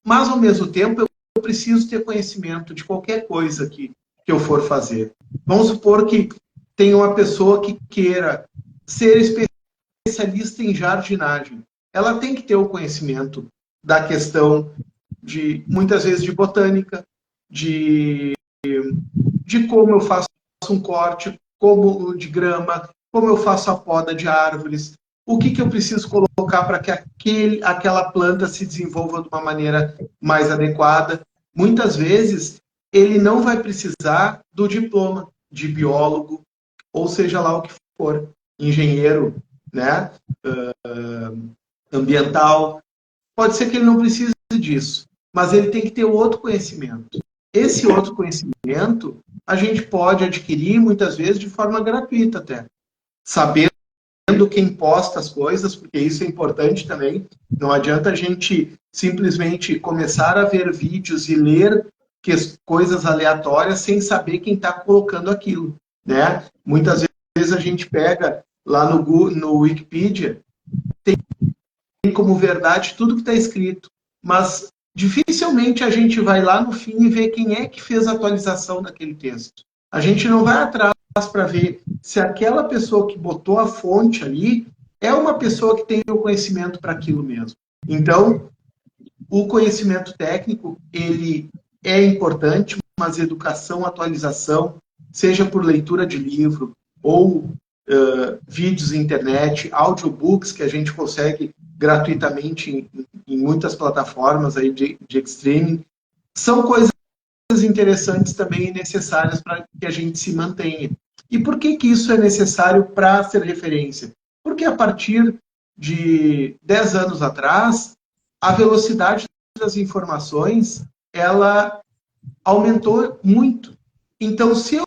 Mas, ao mesmo tempo, eu preciso ter conhecimento de qualquer coisa que eu for fazer. Vamos supor que tem uma pessoa que queira ser especialista em jardinagem. Ela tem que ter o conhecimento da questão muitas vezes, de botânica, de como eu faço um corte, como de grama, como eu faço a poda de árvores, o que eu preciso colocar para que aquela planta se desenvolva de uma maneira mais adequada. Muitas vezes, ele não vai precisar do diploma de biólogo, ou seja lá o que for, engenheiro, né? Ambiental. Pode ser que ele não precise disso, mas ele tem que ter outro conhecimento. Esse outro conhecimento a gente pode adquirir muitas vezes de forma gratuita até, sabendo quem posta as coisas, porque isso é importante também. Não adianta a gente simplesmente começar a ver vídeos e ler coisas aleatórias sem saber quem está colocando aquilo, né? Muitas vezes a gente pega lá no Wikipedia, tem como verdade tudo que está escrito, mas dificilmente a gente vai lá no fim e vê quem é que fez a atualização daquele texto. A gente não vai atrás para ver se aquela pessoa que botou a fonte ali é uma pessoa que tem o conhecimento para aquilo mesmo. Então, o conhecimento técnico, ele é importante, mas educação, atualização, seja por leitura de livro ou vídeos na internet, audiobooks que a gente consegue gratuitamente em muitas plataformas aí de streaming, são coisas interessantes também e necessárias para que a gente se mantenha. E por que isso é necessário para ser referência? Porque a partir de 10 anos atrás, a velocidade das informações, ela aumentou muito. Então, se eu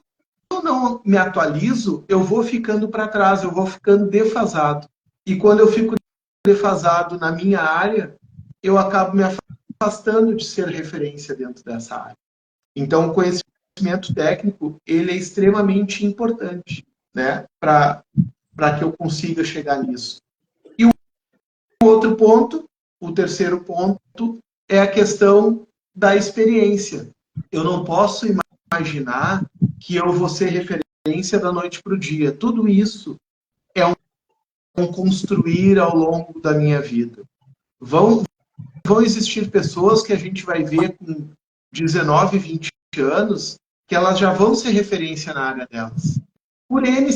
não me atualizo, eu vou ficando para trás, eu vou ficando defasado. E quando eu fico defasado na minha área, eu acabo me afastando de ser referência dentro dessa área. Então, o conhecimento técnico, ele é extremamente importante, né, para que eu consiga chegar nisso. E o outro ponto, o terceiro ponto, é a questão da experiência. Eu não posso imaginar que eu vou ser referência da noite para o dia. Tudo isso é um construir ao longo da minha vida. vão existir pessoas que a gente vai ver com 19, 20 anos, que elas já vão ser referência na área delas. Por N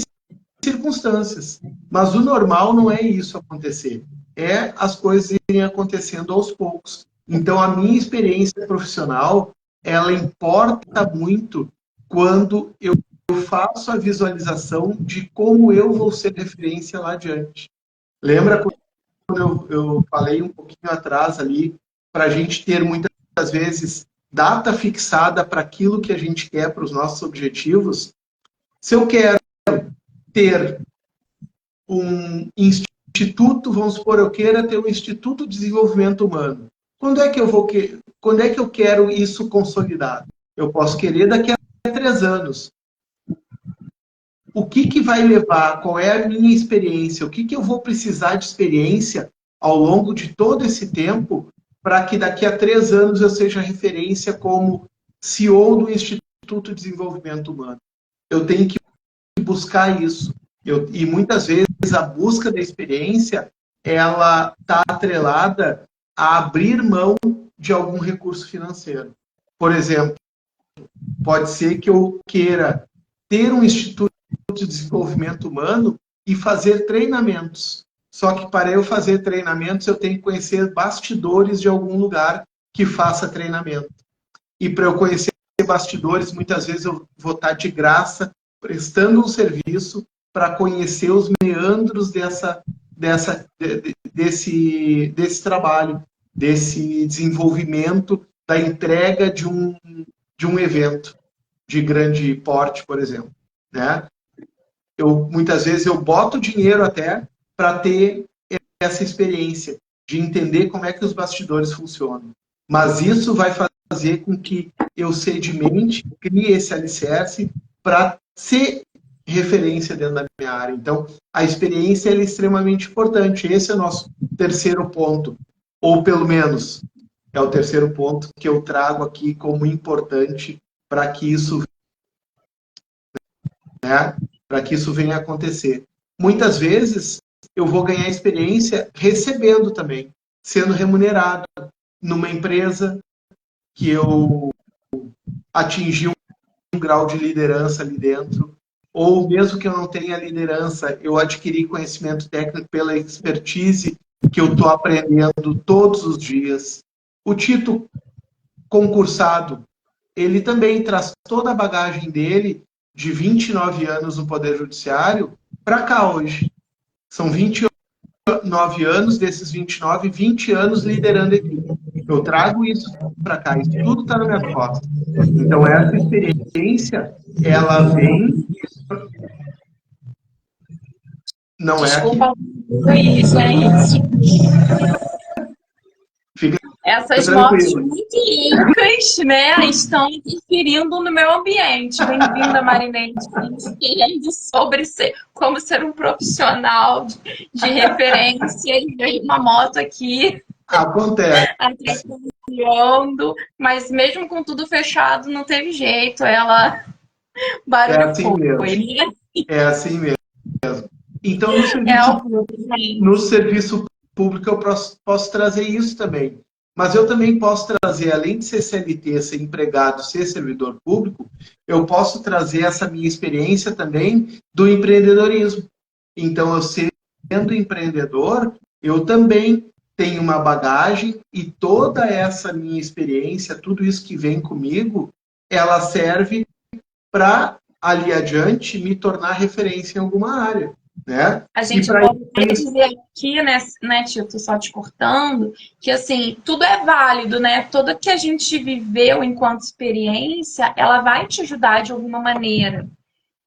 circunstâncias. Mas o normal não é isso acontecer. É as coisas irem acontecendo aos poucos. Então, a minha experiência profissional, ela importa muito quando eu faço a visualização de como eu vou ser referência lá adiante. Lembra quando eu falei um pouquinho atrás ali, para a gente ter muitas vezes data fixada para aquilo que a gente quer, para os nossos objetivos? Se eu quero ter um instituto, vamos supor, eu queira ter um Instituto de Desenvolvimento Humano. Quando é que eu quero isso consolidado? Eu posso querer daqui a 3 anos. O que vai levar? Qual é a minha experiência? O que eu vou precisar de experiência ao longo de todo esse tempo para que daqui a 3 anos eu seja referência como CEO do Instituto de Desenvolvimento Humano? Eu tenho que buscar isso. E muitas vezes a busca da experiência, ela está atrelada a abrir mão de algum recurso financeiro. Por exemplo, pode ser que eu queira ter um Instituto de Desenvolvimento Humano e fazer treinamentos. Só que para eu fazer treinamentos, eu tenho que conhecer bastidores de algum lugar que faça treinamento. E para eu conhecer bastidores, muitas vezes eu vou estar de graça prestando um serviço para conhecer os meandros desse trabalho, desse desenvolvimento, da entrega de um evento de grande porte, por exemplo. Né? Muitas vezes eu boto dinheiro até para ter essa experiência de entender como é que os bastidores funcionam. Mas isso vai fazer com que eu sedimente, crie esse alicerce para ser referência dentro da minha área. Então, a experiência é extremamente importante. Esse é o nosso terceiro ponto. Ou, pelo menos, é o terceiro ponto que eu trago aqui como importante para que isso, para que isso venha a acontecer. Muitas vezes, eu vou ganhar experiência recebendo também, sendo remunerado numa empresa que eu atingi um grau de liderança ali dentro, ou mesmo que eu não tenha liderança, eu adquiri conhecimento técnico pela expertise que eu estou aprendendo todos os dias. O Tito concursado, ele também traz toda a bagagem dele de 29 anos no Poder Judiciário para cá hoje. São 29 anos, desses 29, 20 anos liderando equipe. Eu trago isso para cá, isso tudo está na minha costa. Então, essa experiência, ela vem... Não Desculpa, é isso, gente. Fica Essas motos muito limpas, né, estão interferindo no meu ambiente. Bem-vinda, Marinete, querendo sobre como ser um profissional de referência. E veio uma moto aqui Acontece. atrapalhando, mas mesmo com tudo fechado, não teve jeito. Ela barulho É assim mesmo. É assim mesmo. Então, no serviço público, eu posso trazer isso também. Mas eu também posso trazer, além de ser CLT, ser empregado, ser servidor público, eu posso trazer essa minha experiência também do empreendedorismo. Então, eu sendo empreendedor, eu também tenho uma bagagem e toda essa minha experiência, tudo isso que vem comigo, ela serve para, ali adiante, me tornar referência em alguma área. Né? A gente pode dizer aqui, né, Tito, só te cortando, que assim, tudo é válido, né? Tudo que a gente viveu enquanto experiência, ela vai te ajudar de alguma maneira,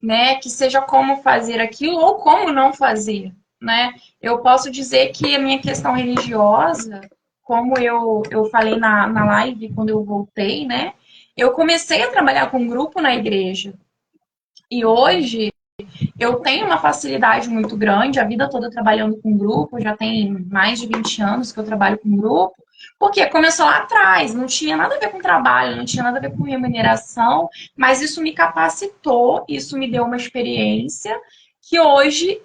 né? Que seja como fazer aquilo ou como não fazer, né? Eu posso dizer que a minha questão religiosa, como eu falei na live quando eu voltei, né? Eu comecei a trabalhar com um grupo na igreja. E hoje eu tenho uma facilidade muito grande, a vida toda trabalhando com grupo, já tem mais de 20 anos que eu trabalho com grupo, porque começou lá atrás, não tinha nada a ver com trabalho, não tinha nada a ver com remuneração, mas isso me capacitou, isso me deu uma experiência que hoje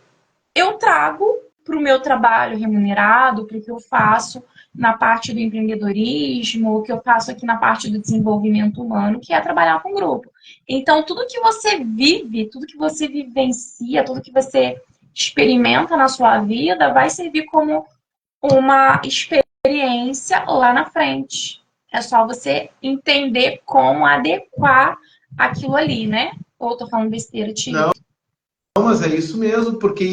eu trago para o meu trabalho remunerado, para o que eu faço na parte do empreendedorismo, o que eu faço aqui na parte do desenvolvimento humano, que é trabalhar com grupo. Então, tudo que você vive, tudo que você vivencia, tudo que você experimenta na sua vida vai servir como uma experiência lá na frente. É só você entender como adequar aquilo ali, né? Ou tô falando besteira, Tio? Não, mas é isso mesmo, porque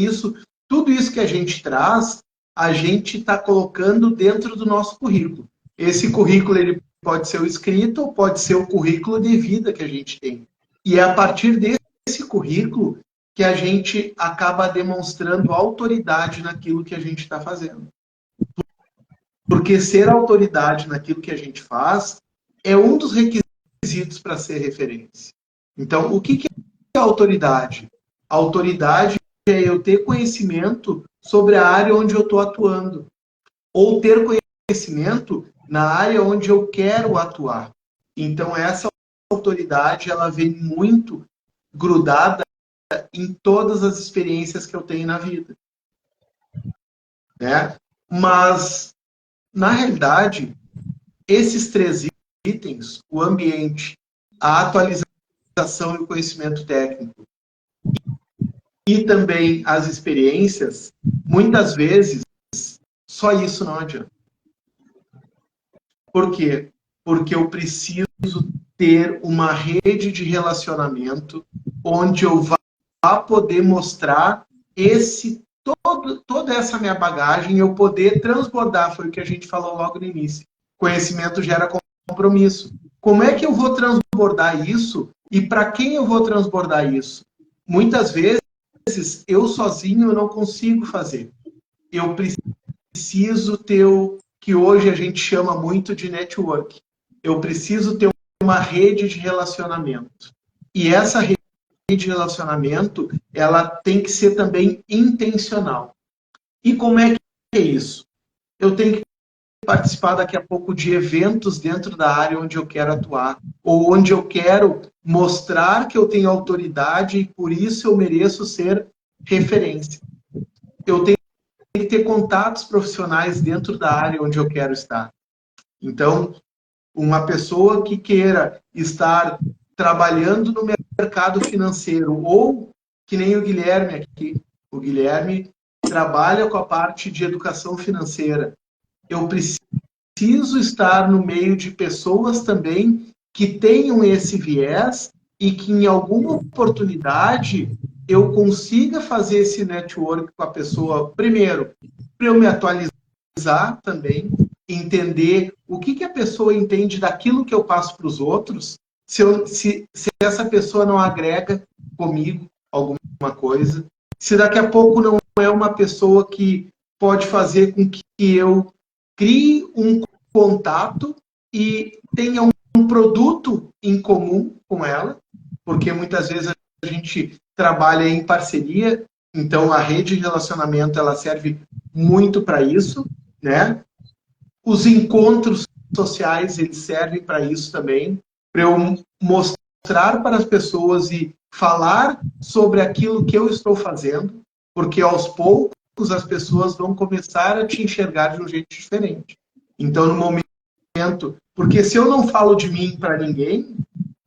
tudo isso que a gente traz, a gente está colocando dentro do nosso currículo. Esse currículo ele pode ser o escrito ou pode ser o currículo de vida que a gente tem. E é a partir desse currículo que a gente acaba demonstrando autoridade naquilo que a gente está fazendo. Porque ser autoridade naquilo que a gente faz é um dos requisitos para ser referência. Então, o que é autoridade? Autoridade é eu ter conhecimento sobre a área onde eu estou atuando. Ou ter conhecimento na área onde eu quero atuar. Então, essa autoridade, ela vem muito grudada em todas as experiências que eu tenho na vida. Né? Mas, na realidade, esses 3 itens, o ambiente, a atualização e o conhecimento técnico, e também as experiências, muitas vezes, só isso não adianta. Por quê? Porque eu preciso ter uma rede de relacionamento onde eu vá poder mostrar toda essa minha bagagem, eu poder transbordar, foi o que a gente falou logo no início. Conhecimento gera compromisso. Como é que eu vou transbordar isso e para quem eu vou transbordar isso? Muitas vezes, eu sozinho eu não consigo fazer. Eu preciso ter o que hoje a gente chama muito de network. Eu preciso ter uma rede de relacionamento. E essa rede de relacionamento, ela tem que ser também intencional. E como é que é isso? Eu tenho que participar daqui a pouco de eventos dentro da área onde eu quero atuar, ou onde eu quero mostrar que eu tenho autoridade e por isso eu mereço ser referência. Eu tenho que ter contatos profissionais dentro da área onde eu quero estar. Então, uma pessoa que queira estar trabalhando no mercado financeiro, ou que nem o Guilherme aqui, o Guilherme trabalha com a parte de educação financeira. Eu preciso estar no meio de pessoas também que tenham esse viés e que em alguma oportunidade eu consiga fazer esse network com a pessoa, primeiro, para eu me atualizar também, entender o que a pessoa entende daquilo que eu passo para os outros, se essa pessoa não agrega comigo alguma coisa, se daqui a pouco não é uma pessoa que pode fazer com que eu crie um contato e tenha um produto em comum com ela, porque muitas vezes a gente trabalha em parceria, então a rede de relacionamento ela serve muito para isso, né? Os encontros sociais eles servem para isso também, para eu mostrar para as pessoas e falar sobre aquilo que eu estou fazendo, porque aos poucos as pessoas vão começar a te enxergar de um jeito diferente. Então, no momento... Porque se eu não falo de mim para ninguém,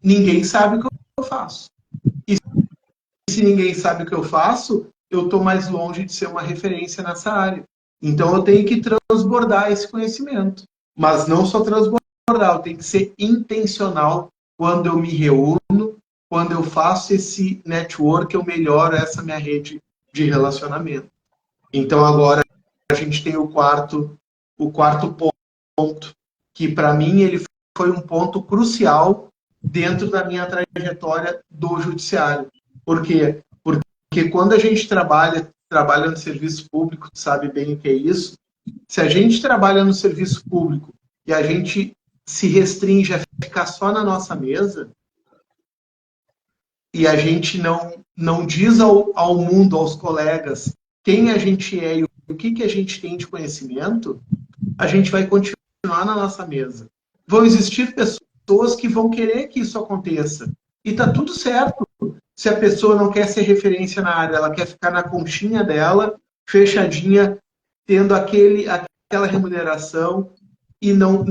ninguém sabe o que eu faço. E se ninguém sabe o que eu faço, eu estou mais longe de ser uma referência nessa área. Então, eu tenho que transbordar esse conhecimento. Mas não só transbordar, eu tenho que ser intencional quando eu me reúno, quando eu faço esse network, eu melhoro essa minha rede de relacionamento. Então, agora, a gente tem o quarto ponto, que para mim ele foi um ponto crucial dentro da minha trajetória do judiciário. Por quê? Porque quando a gente trabalha no serviço público, sabe bem o que é isso, se a gente trabalha no serviço público e a gente se restringe a ficar só na nossa mesa, e a gente não diz ao mundo, aos colegas, quem a gente é e o que a gente tem de conhecimento, a gente vai continuar na nossa mesa. Vão existir pessoas que vão querer que isso aconteça. E tá tudo certo. Se a pessoa não quer ser referência na área, ela quer ficar na conchinha dela, fechadinha, tendo aquela remuneração e não,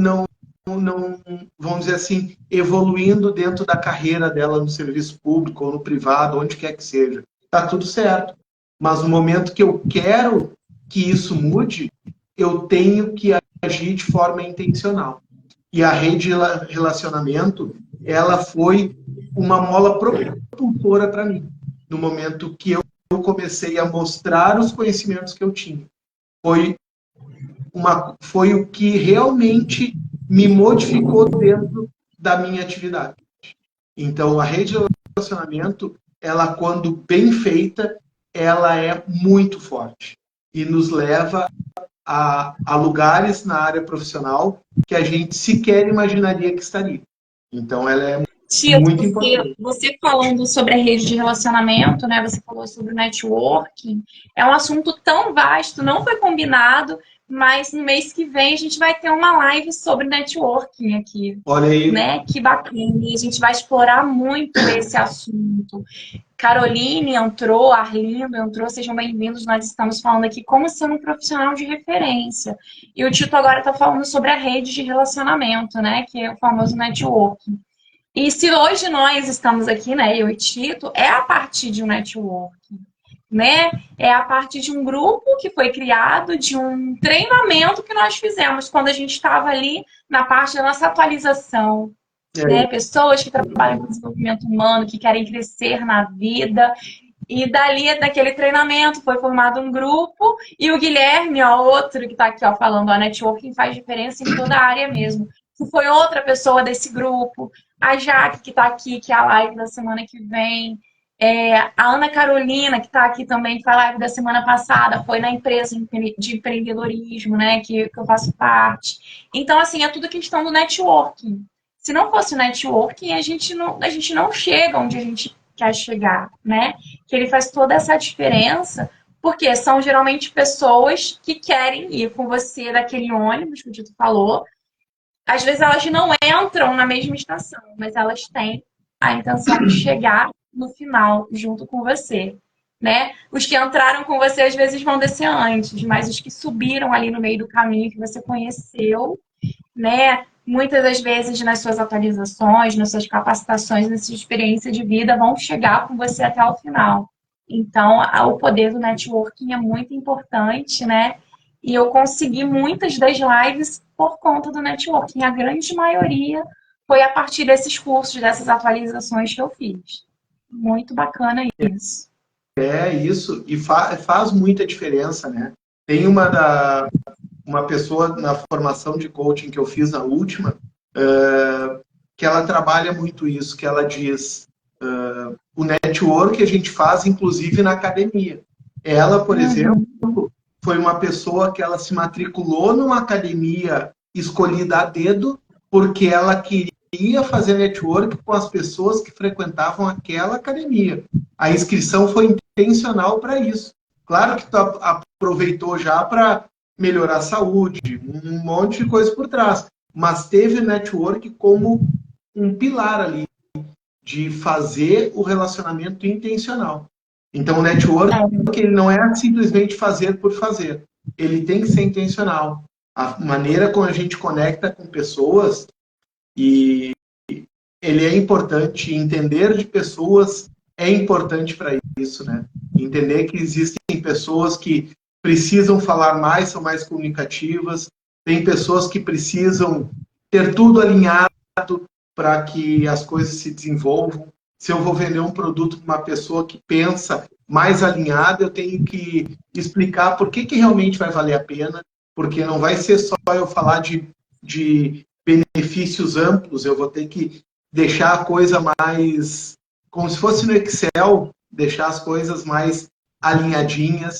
vamos dizer assim, evoluindo dentro da carreira dela no serviço público ou no privado, onde quer que seja. Tá tudo certo. Mas no momento que eu quero que isso mude, eu tenho que agir de forma intencional. E a rede de relacionamento, ela foi uma mola propulsora para mim, no momento que eu comecei a mostrar os conhecimentos que eu tinha. Foi o que realmente me modificou dentro da minha atividade. Então, a rede de relacionamento, ela, quando bem feita, ela é muito forte e nos leva a lugares na área profissional que a gente sequer imaginaria que estaria. Então, ela é Tito, muito importante. você falando sobre a rede de relacionamento, né? Você falou sobre o networking. É um assunto tão vasto, não foi combinado, mas no mês que vem a gente vai ter uma live sobre networking aqui, Olha aí. né? Que bacana. E a gente vai explorar muito esse assunto. Caroline entrou, Arlindo entrou, sejam bem-vindos. Nós estamos falando aqui como ser um profissional de referência. E o Tito agora está falando sobre a rede de relacionamento, né? Que é o famoso networking. E se hoje nós estamos aqui, né, eu e Tito, é a partir de um networking, né? É a partir de um grupo que foi criado, de um treinamento que nós fizemos quando a gente estava ali na parte da nossa atualização, né? Pessoas que trabalham com desenvolvimento humano, que querem crescer na vida. E dali, daquele treinamento, foi formado um grupo e o Guilherme, ó, outro que está aqui, ó, falando, a networking faz diferença em toda a área mesmo. Que foi outra pessoa desse grupo. A Jaque, que está aqui, que é a live da semana que vem. A Ana Carolina, que está aqui também, que foi a live da semana passada, foi na empresa de empreendedorismo, né, que eu faço parte. Então, assim, é tudo questão do networking. Se não fosse o networking, a gente não chega onde a gente quer chegar, né? Que ele faz toda essa diferença, porque são geralmente pessoas que querem ir com você daquele ônibus que o Tito falou. Às vezes elas não entram na mesma estação, mas elas têm a intenção de chegar no final junto com você, né? Os que entraram com você às vezes vão descer antes, mas os que subiram ali no meio do caminho que você conheceu, né? Muitas das vezes nas suas atualizações, nas suas capacitações, na sua experiência de vida, vão chegar com você até o final. Então, o poder do networking é muito importante, né? E eu consegui muitas das lives por conta do networking. A grande maioria foi a partir desses cursos, dessas atualizações que eu fiz. Muito bacana isso. É isso, e faz muita diferença, né? Tem uma pessoa na formação de coaching que eu fiz na última, que ela trabalha muito isso, que ela diz o network a gente faz inclusive na academia. Ela, por exemplo, foi uma pessoa que ela se matriculou numa academia escolhida a dedo porque ela queria fazer network com as pessoas que frequentavam aquela academia. A inscrição foi intencional para isso. Claro que tu aproveitou já para melhorar a saúde, um monte de coisa por trás. Mas teve network como um pilar ali de fazer o relacionamento intencional. Então, o network ele não é simplesmente fazer por fazer. Ele tem que ser intencional. A maneira como a gente conecta com pessoas, e ele é importante, entender de pessoas é importante para isso, né? Entender que existem pessoas que precisam falar mais, são mais comunicativas, tem pessoas que precisam ter tudo alinhado para que as coisas se desenvolvam. Se eu vou vender um produto para uma pessoa que pensa mais alinhada, eu tenho que explicar por que realmente vai valer a pena, porque não vai ser só eu falar de benefícios amplos, eu vou ter que deixar a coisa mais, como se fosse no Excel, deixar as coisas mais alinhadinhas.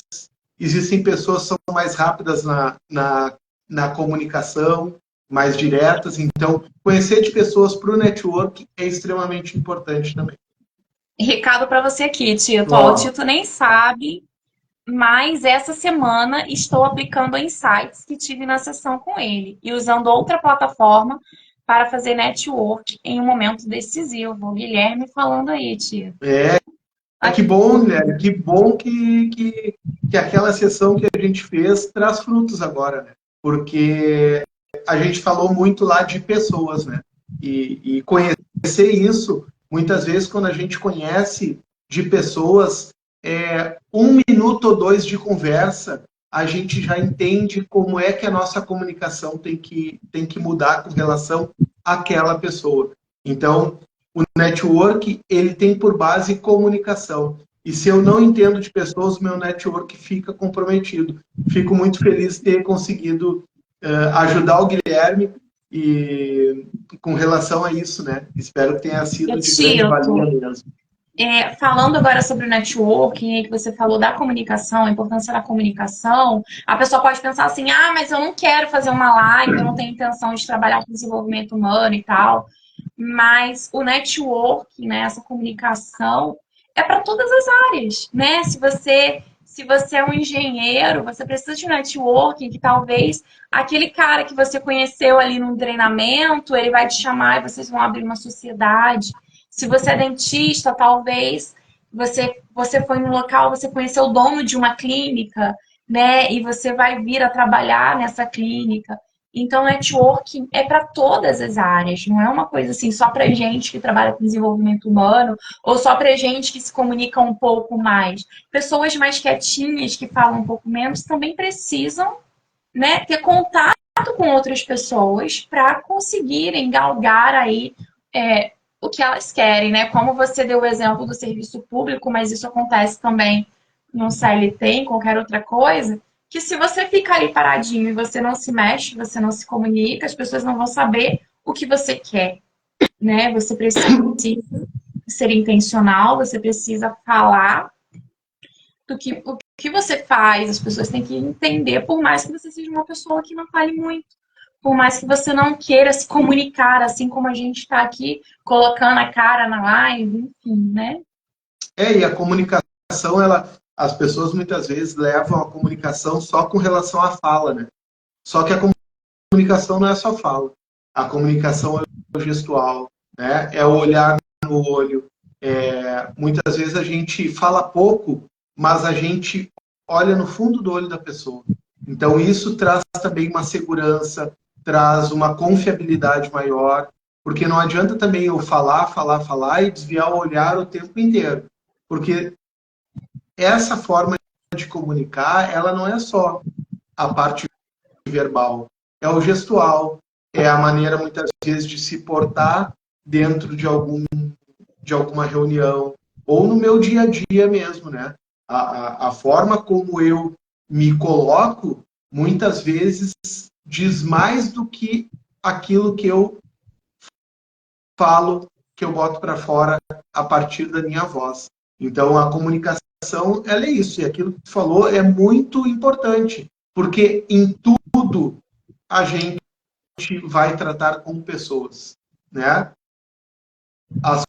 Existem pessoas que são mais rápidas na comunicação, mais diretas. Então, conhecer de pessoas para o network é extremamente importante também. Recado para você aqui, Tito. O Tito nem sabe, mas essa semana estou aplicando insights que tive na sessão com ele e usando outra plataforma para fazer network em um momento decisivo. O Guilherme falando aí, Tito. Que bom, Guilherme, que bom que aquela sessão que a gente fez traz frutos agora, né? Porque a gente falou muito lá de pessoas, né? E conhecer isso, muitas vezes, quando a gente conhece de pessoas, 1 minuto ou 2 de conversa, a gente já entende como é que a nossa comunicação tem que mudar com relação àquela pessoa. Então, o network, ele tem por base comunicação. E se eu não entendo de pessoas, meu network fica comprometido. Fico muito feliz de ter conseguido ajudar o Guilherme e com relação a isso, né? Espero que tenha sido de grande valia mesmo. Falando agora sobre o networking, que você falou da comunicação, a importância da comunicação, a pessoa pode pensar assim, mas eu não quero fazer uma live, eu não tenho intenção de trabalhar com desenvolvimento humano e tal. Mas o networking, né, essa comunicação, é para todas as áreas, né? Se você é um engenheiro, você precisa de um networking que talvez aquele cara que você conheceu ali num treinamento, ele vai te chamar e vocês vão abrir uma sociedade. Se você é dentista, talvez você foi num local, você conheceu o dono de uma clínica, né? E você vai vir a trabalhar nessa clínica. Então, networking é para todas as áreas, não é uma coisa assim só para gente que trabalha com desenvolvimento humano ou só para gente que se comunica um pouco mais. Pessoas mais quietinhas, que falam um pouco menos, também precisam, né, ter contato com outras pessoas para conseguirem galgar aí o que elas querem, né? Como você deu o exemplo do serviço público, mas isso acontece também no CLT, em qualquer outra coisa, que se você fica ali paradinho e você não se mexe, você não se comunica, as pessoas não vão saber o que você quer, né? Você precisa ser intencional, você precisa falar o que você faz, as pessoas têm que entender, por mais que você seja uma pessoa que não fale muito. Por mais que você não queira se comunicar, assim como a gente está aqui colocando a cara na live, enfim, né? E a comunicação, as pessoas muitas vezes levam a comunicação só com relação à fala, né? Só que a comunicação não é só fala. A comunicação é o gestual, né? É o olhar no olho. Muitas vezes a gente fala pouco, mas a gente olha no fundo do olho da pessoa. Então isso traz também uma segurança, traz uma confiabilidade maior, porque não adianta também eu falar e desviar o olhar o tempo inteiro. Porque essa forma de comunicar, ela não é só a parte verbal, é o gestual, é a maneira muitas vezes de se portar dentro de alguma reunião, ou no meu dia a dia mesmo, né? A forma como eu me coloco, muitas vezes diz mais do que aquilo que eu falo, que eu boto para fora a partir da minha voz. Então, a comunicação, ela é isso. E aquilo que tu falou é muito importante, porque em tudo a gente vai tratar com pessoas, né? As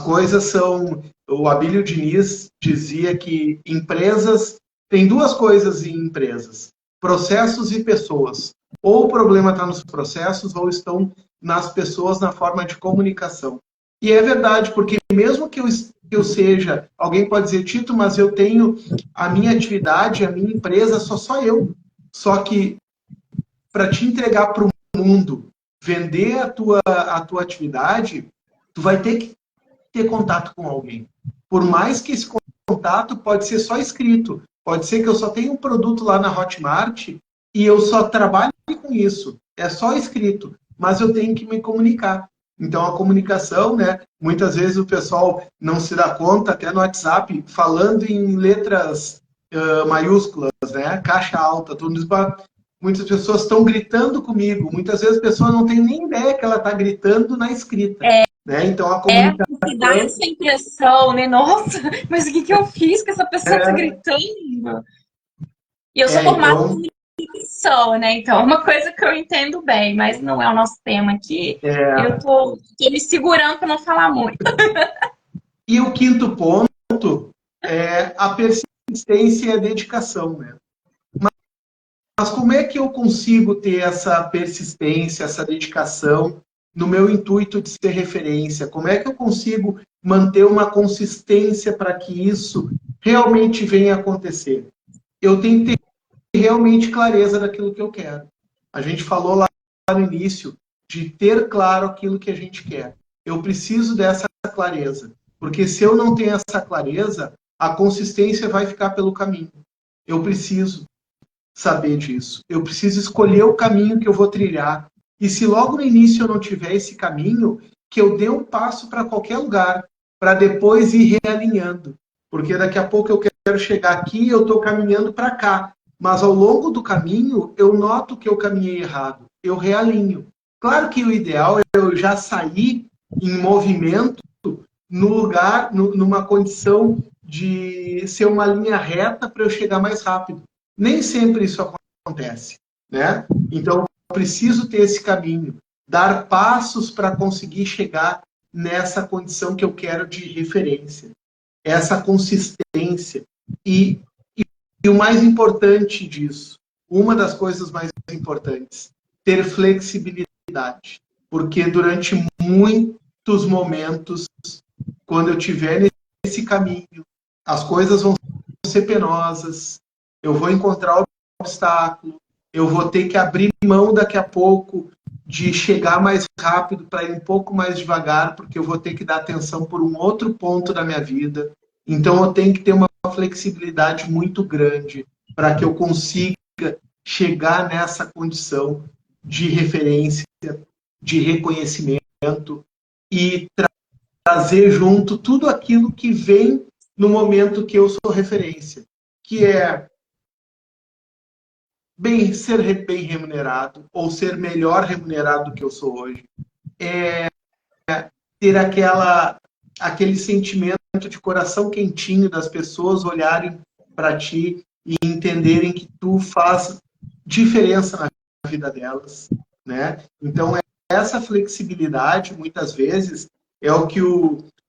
coisas são... O Abílio Diniz dizia que empresas... Tem duas coisas em empresas: processos e pessoas. Ou o problema está nos processos, ou estão nas pessoas, na forma de comunicação. E é verdade, porque mesmo que eu seja... Alguém pode dizer, Tito, mas eu tenho a minha atividade, a minha empresa, só eu. Só que para te entregar para o mundo, vender a tua atividade, tu vai ter que ter contato com alguém. Por mais que esse contato pode ser só escrito, pode ser que eu só tenha um produto lá na Hotmart e eu só trabalhe com isso, é só escrito, mas eu tenho que me comunicar. Então a comunicação, né, muitas vezes o pessoal não se dá conta, até no WhatsApp, falando em letras maiúsculas, né, caixa alta, tudo isso. Muitas pessoas estão gritando comigo, muitas vezes a pessoa não tem nem ideia que ela está gritando na escrita. Né? Então a comunicação... porque dá essa impressão, né? Nossa, mas o que eu fiz que essa pessoa tá gritando? E eu sou formada em comunicação, né? Então é uma coisa que eu entendo bem, mas não é o nosso tema aqui. Eu tô me segurando para não falar muito. E o quinto ponto é a persistência e a dedicação, né? Mas como é que eu consigo ter essa persistência, essa dedicação no meu intuito de ser referência? Como é que eu consigo manter uma consistência para que isso realmente venha a acontecer? Eu tenho que ter realmente clareza daquilo que eu quero. A gente falou lá no início de ter claro aquilo que a gente quer. Eu preciso dessa clareza, porque se eu não tenho essa clareza, a consistência vai ficar pelo caminho. Eu preciso saber disso. Eu preciso escolher o caminho que eu vou trilhar. E se logo no início eu não tiver esse caminho, que eu dê um passo para qualquer lugar, para depois ir realinhando. Porque daqui a pouco eu quero chegar aqui e eu estou caminhando para cá. Mas ao longo do caminho, eu noto que eu caminhei errado. Eu realinho. Claro que o ideal é eu já sair em movimento no lugar, numa condição de ser uma linha reta para eu chegar mais rápido. Nem sempre isso acontece, né? Então, eu preciso ter esse caminho, dar passos para conseguir chegar nessa condição que eu quero de referência, essa consistência. E o mais importante disso, uma das coisas mais importantes, ter flexibilidade. Porque durante muitos momentos, quando eu estiver nesse caminho, as coisas vão ser penosas, eu vou encontrar obstáculo, eu vou ter que abrir mão daqui a pouco de chegar mais rápido para ir um pouco mais devagar, porque eu vou ter que dar atenção por um outro ponto da minha vida. Então eu tenho que ter uma flexibilidade muito grande para que eu consiga chegar nessa condição de referência, de reconhecimento e trazer junto tudo aquilo que vem no momento que eu sou referência, que é ser bem remunerado, ou ser melhor remunerado do que eu sou hoje. É ter aquele sentimento de coração quentinho das pessoas olharem para ti e entenderem que tu faz diferença na vida delas, né? Então, essa flexibilidade, muitas vezes, é o que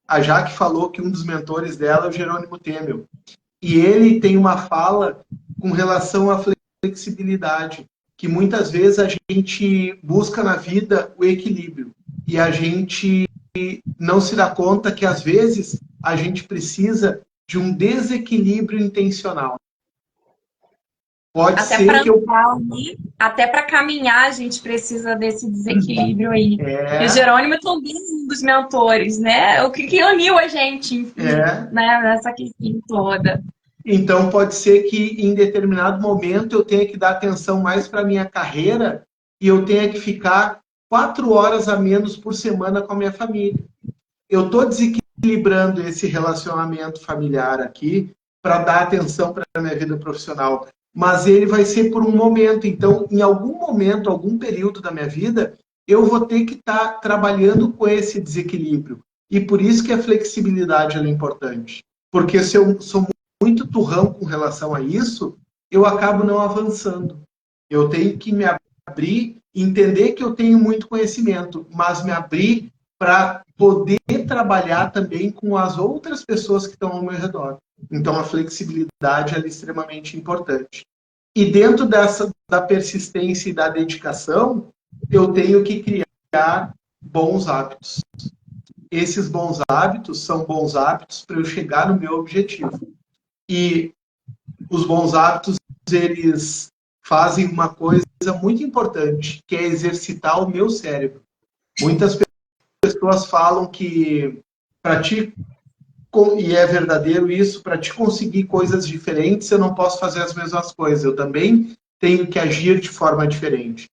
a Jaque falou, que um dos mentores dela é o Jerônimo Temel. E ele tem uma fala com relação à flexibilidade, que muitas vezes a gente busca na vida o equilíbrio. E a gente não se dá conta que, às vezes, a gente precisa de um desequilíbrio intencional. Pode até ser que eu... Até para caminhar, a gente precisa desse desequilíbrio aí. E o Jerônimo é também um dos mentores, né? O que uniu a gente, enfim, né? Nessa questão toda. Então, pode ser que em determinado momento eu tenha que dar atenção mais para a minha carreira e eu tenha que ficar 4 horas a menos por semana com a minha família. Eu estou desequilibrando esse relacionamento familiar aqui para dar atenção para a minha vida profissional. Mas ele vai ser por um momento. Então, em algum momento, algum período da minha vida, eu vou ter que estar trabalhando com esse desequilíbrio. E por isso que a flexibilidade é importante. Porque se eu sou muito turrão com relação a isso, eu acabo não avançando. Eu tenho que me abrir, entender que eu tenho muito conhecimento, mas me abrir para poder trabalhar também com as outras pessoas que estão ao meu redor. Então, a flexibilidade é extremamente importante. E dentro da persistência e da dedicação, eu tenho que criar bons hábitos. Esses bons hábitos são bons hábitos para eu chegar no meu objetivo. E os bons hábitos, eles fazem uma coisa muito importante, que é exercitar o meu cérebro. Muitas pessoas falam que para ti, e é verdadeiro isso, para te conseguir coisas diferentes, eu não posso fazer as mesmas coisas. Eu também tenho que agir de forma diferente.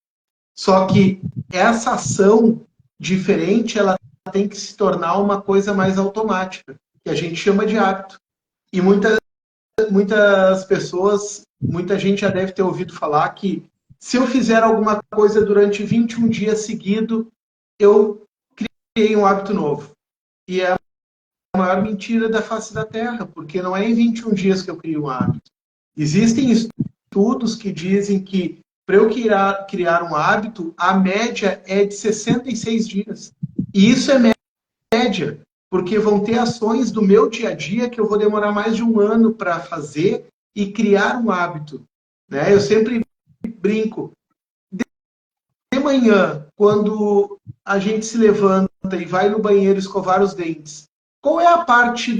Só que essa ação diferente, ela tem que se tornar uma coisa mais automática, que a gente chama de hábito. E muitas pessoas, muita gente já deve ter ouvido falar que se eu fizer alguma coisa durante 21 dias seguidos, eu criei um hábito novo. E é a maior mentira da face da Terra, porque não é em 21 dias que eu crio um hábito. Existem estudos que dizem que para eu criar um hábito, a média é de 66 dias. E isso é média, porque vão ter ações do meu dia a dia que eu vou demorar mais de 1 ano para fazer e criar um hábito. Né? Eu sempre brinco. De manhã, quando a gente se levanta e vai no banheiro escovar os dentes, qual é a parte,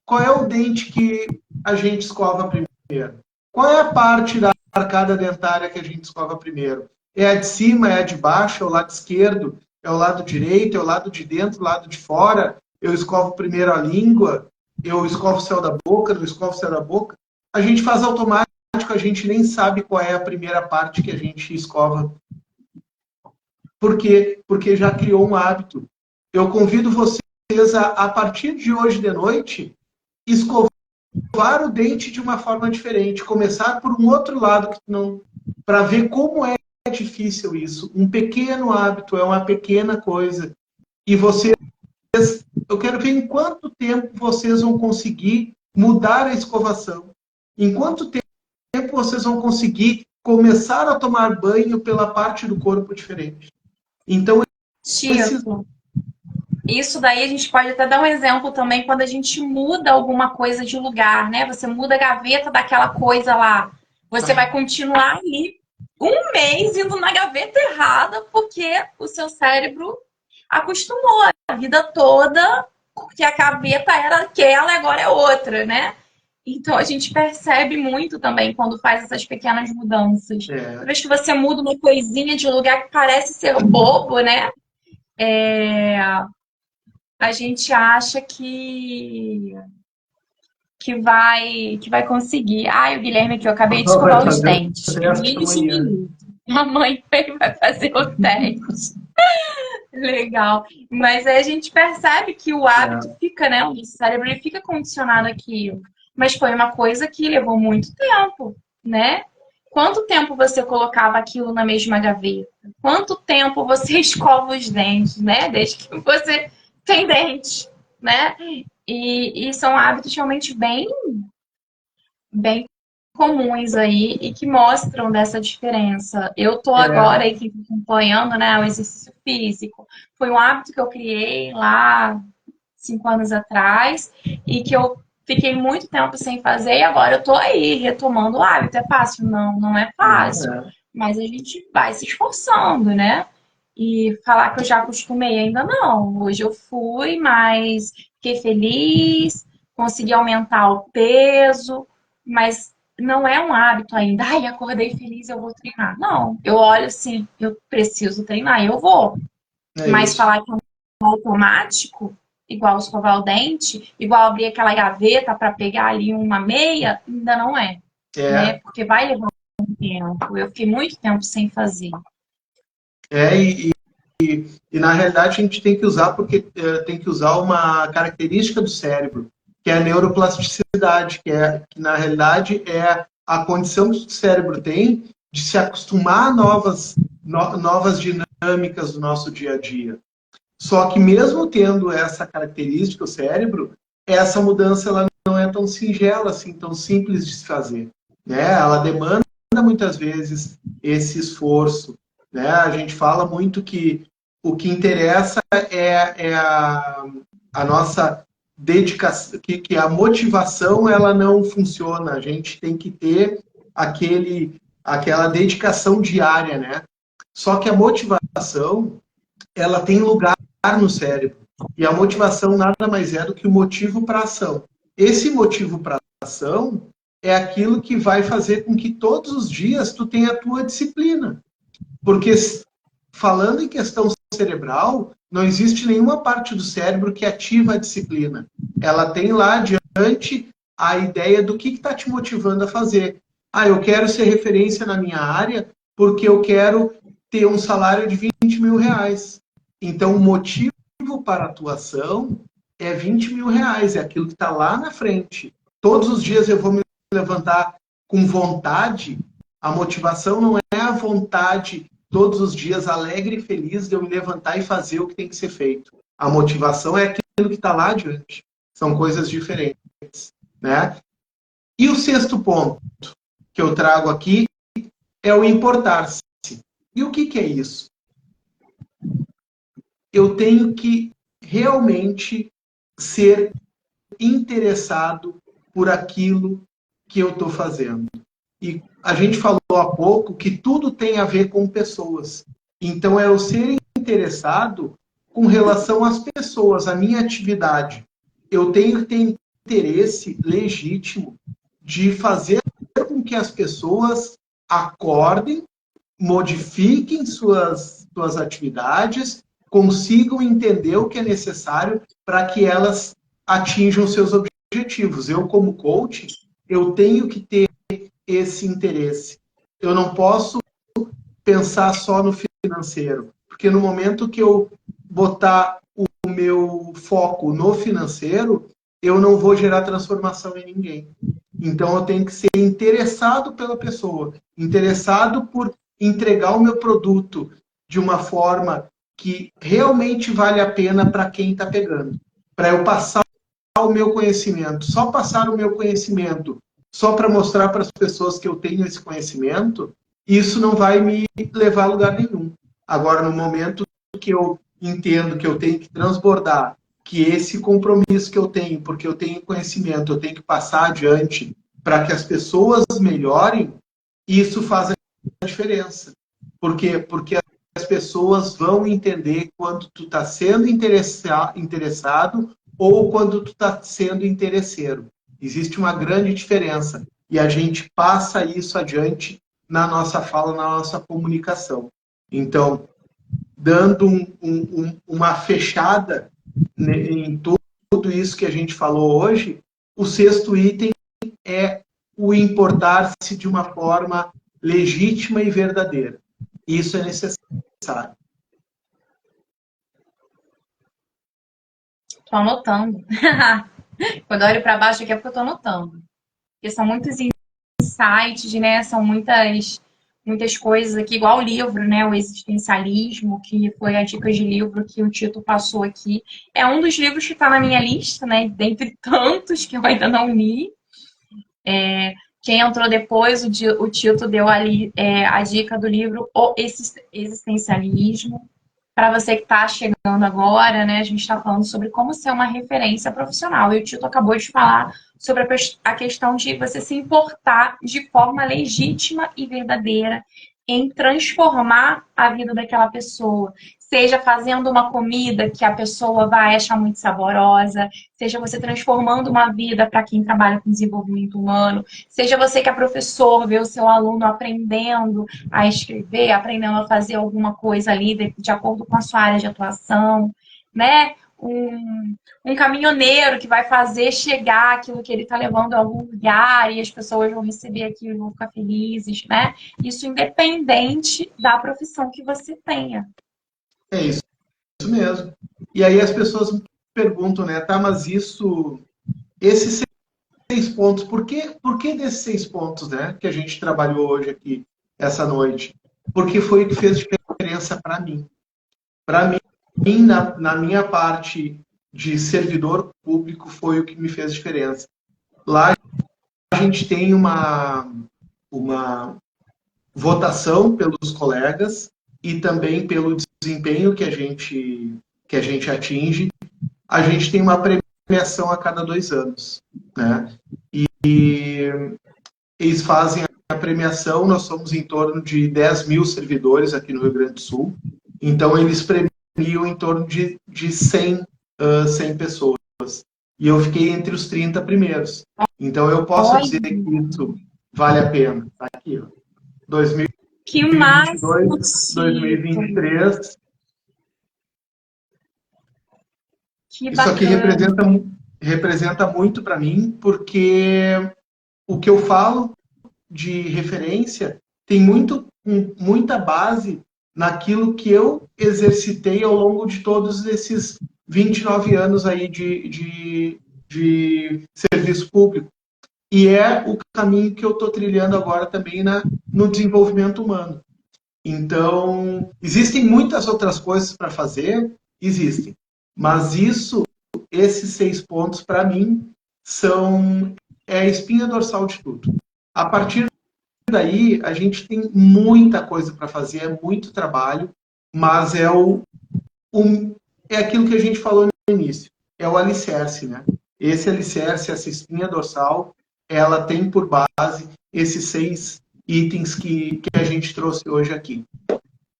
qual é o dente que a gente escova primeiro? Qual é a parte da arcada dentária que a gente escova primeiro? É a de cima, é a de baixo, é o lado esquerdo, é o lado direito, é o lado de dentro, o lado de fora? Eu escovo primeiro a língua, eu escovo o céu da boca, não escovo o céu da boca? A gente faz automático, a gente nem sabe qual é a primeira parte que a gente escova. Por quê? Porque já criou um hábito. Eu convido vocês a partir de hoje de noite, escovar o dente de uma forma diferente, começar por um outro lado que não, para ver como é difícil isso. Um pequeno hábito, é uma pequena coisa. E vocês, eu quero ver em quanto tempo vocês vão conseguir mudar a escovação. Em quanto tempo vocês vão conseguir começar a tomar banho pela parte do corpo diferente. Então, Chico, isso daí a gente pode até dar um exemplo também quando a gente muda alguma coisa de lugar, né? Você muda a gaveta daquela coisa lá. Você vai continuar ali um mês indo na gaveta errada porque o seu cérebro acostumou a vida toda porque a gaveta era aquela e agora é outra, né? Então a gente percebe muito também quando faz essas pequenas mudanças. Toda vez que você muda uma coisinha de lugar que parece ser bobo, né? A gente acha que vai conseguir. Ai, o Guilherme aqui, eu acabei de escovar os dentes. 20 minutos. A mãe vai fazer o teste. Legal. Mas aí a gente percebe que o hábito fica, né? O cérebro ele fica condicionado àquilo. Mas foi uma coisa que levou muito tempo, né? Quanto tempo você colocava aquilo na mesma gaveta? Quanto tempo você escova os dentes, né? Desde que você tem dente, né? E são hábitos realmente bem comuns aí e que mostram dessa diferença. Eu tô agora aí acompanhando, né, o exercício físico. Foi um hábito que eu criei lá 5 anos atrás e que eu fiquei muito tempo sem fazer e agora eu tô aí retomando o hábito. É fácil? Não, não é fácil. Mas a gente vai se esforçando, né? E falar que eu já acostumei ainda não. Hoje eu fui, mas fiquei feliz, consegui aumentar o peso, mas não é um hábito ainda. Ai, acordei feliz, eu vou treinar. Não, eu olho assim, eu preciso treinar, eu vou. Mas falar que é um automático, igual escovar o dente, igual abrir aquela gaveta para pegar ali uma meia, ainda não é. Né? Porque vai levar um tempo. Eu fiquei muito tempo sem fazer. E na realidade a gente tem que usar, porque tem que usar uma característica do cérebro, que é a neuroplasticidade, que na realidade é a condição que o cérebro tem de se acostumar a novas dinâmicas do nosso dia a dia. Só que mesmo tendo essa característica, o cérebro, essa mudança ela não é tão singela, assim, tão simples de se fazer. Né? Ela demanda muitas vezes esse esforço. Né? A gente fala muito que o que interessa é a nossa dedicação, que a motivação ela não funciona. A gente tem que ter aquela dedicação diária, né? Só que a motivação ela tem lugar no cérebro. E a motivação nada mais é do que o motivo para a ação. Esse motivo para a ação é aquilo que vai fazer com que todos os dias tu tenha a tua disciplina. Porque, falando em questão cerebral, não existe nenhuma parte do cérebro que ativa a disciplina. Ela tem lá adiante a ideia do que está te motivando a fazer. Ah, eu quero ser referência na minha área porque eu quero ter um salário de 20 mil reais. Então, o motivo para a atuação é 20 mil reais, é aquilo que está lá na frente. Todos os dias eu vou me levantar com vontade. A motivação não é a vontade todos os dias alegre e feliz de eu me levantar e fazer o que tem que ser feito. A motivação é aquilo que está lá adiante. São coisas diferentes. Né? E o sexto ponto que eu trago aqui é o importar-se. E o que é isso? Eu tenho que realmente ser interessado por aquilo que eu estou fazendo. E a gente falou há pouco que tudo tem a ver com pessoas. Então, é eu ser interessado com relação às pessoas, à minha atividade. eu tenho que ter interesse legítimo de fazer com que as pessoas acordem, modifiquem suas atividades, consigam entender o que é necessário para que elas atinjam seus objetivos. Eu, como coach, eu tenho que ter esse interesse. Eu não posso pensar só no financeiro, porque no momento que eu botar o meu foco no financeiro, eu não vou gerar transformação em ninguém. Então eu tenho que ser interessado pela pessoa, interessado por entregar o meu produto de uma forma que realmente vale a pena para quem está pegando. Para eu passar o meu conhecimento, só passar o meu conhecimento, só para mostrar para as pessoas que eu tenho esse conhecimento, isso não vai me levar a lugar nenhum. Agora, no momento que eu entendo que eu tenho que transbordar, que esse compromisso que eu tenho, porque eu tenho conhecimento, eu tenho que passar adiante para que as pessoas melhorem, isso faz a diferença. Por quê? Porque as pessoas vão entender quando tu está sendo interessado ou quando tu está sendo interesseiro. Existe uma grande diferença e a gente passa isso adiante na nossa fala, na nossa comunicação. Então, dando uma fechada em tudo isso que a gente falou hoje, o sexto item é o importar-se de uma forma legítima e verdadeira. Isso é necessário. Estou anotando. Quando eu olho para baixo aqui é porque eu estou anotando. Porque são muitos insights, né? São muitas coisas aqui, igual o livro, né? O Existencialismo, que foi a dica de livro que o Tito passou aqui. É um dos livros que está na minha lista, né? Dentre tantos que eu ainda não li. Quem entrou depois, o Tito deu ali a dica do livro O Existencialismo. Para você que está chegando agora, né? A gente está falando sobre como ser uma referência profissional. E o Tito acabou de falar sobre a questão de você se importar de forma legítima e verdadeira em transformar a vida daquela pessoa. Seja fazendo uma comida que a pessoa vai achar muito saborosa, seja você transformando uma vida para quem trabalha com desenvolvimento humano, seja você que é professor, vê o seu aluno aprendendo a escrever, aprendendo a fazer alguma coisa ali de acordo com a sua área de atuação, né? Um caminhoneiro que vai fazer chegar aquilo que ele está levando a algum lugar e as pessoas vão receber aquilo e vão ficar felizes, né? Isso independente da profissão que você tenha. É isso mesmo. E aí as pessoas me perguntam, né? Tá, mas esses 6 pontos, por que desses 6 pontos, né? Que a gente trabalhou hoje aqui, essa noite? Porque foi o que fez diferença para mim. Para mim, na minha parte de servidor público, foi o que me fez diferença. Lá a gente tem uma votação pelos colegas e também pelo desempenho que a gente atinge. A gente tem uma premiação a cada 2 anos, né? E eles fazem a premiação, nós somos em torno de 10 mil servidores aqui no Rio Grande do Sul, então eles premiam em torno de 100 pessoas. E eu fiquei entre os 30 primeiros. Então eu posso dizer que isso vale a pena. Tá aqui, ó. Que mais 2023. Que isso aqui bacana. representa muito para mim, porque o que eu falo de referência tem muita base naquilo que eu exercitei ao longo de todos esses 29 anos aí de serviço público. E é o caminho que eu estou trilhando agora também no desenvolvimento humano. Então, existem muitas outras coisas para fazer? Existem. Mas esses 6 pontos, para mim, é a espinha dorsal de tudo. A partir daí, a gente tem muita coisa para fazer, é muito trabalho, mas é aquilo que a gente falou no início, é o alicerce, né? Esse alicerce, essa espinha dorsal, ela tem por base esses 6 itens que a gente trouxe hoje aqui.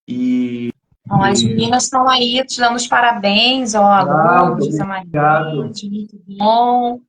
E Ó, as meninas estão aí te dando os parabéns, ó, a Muito Lourdes, a Maria, obrigado. muito bom,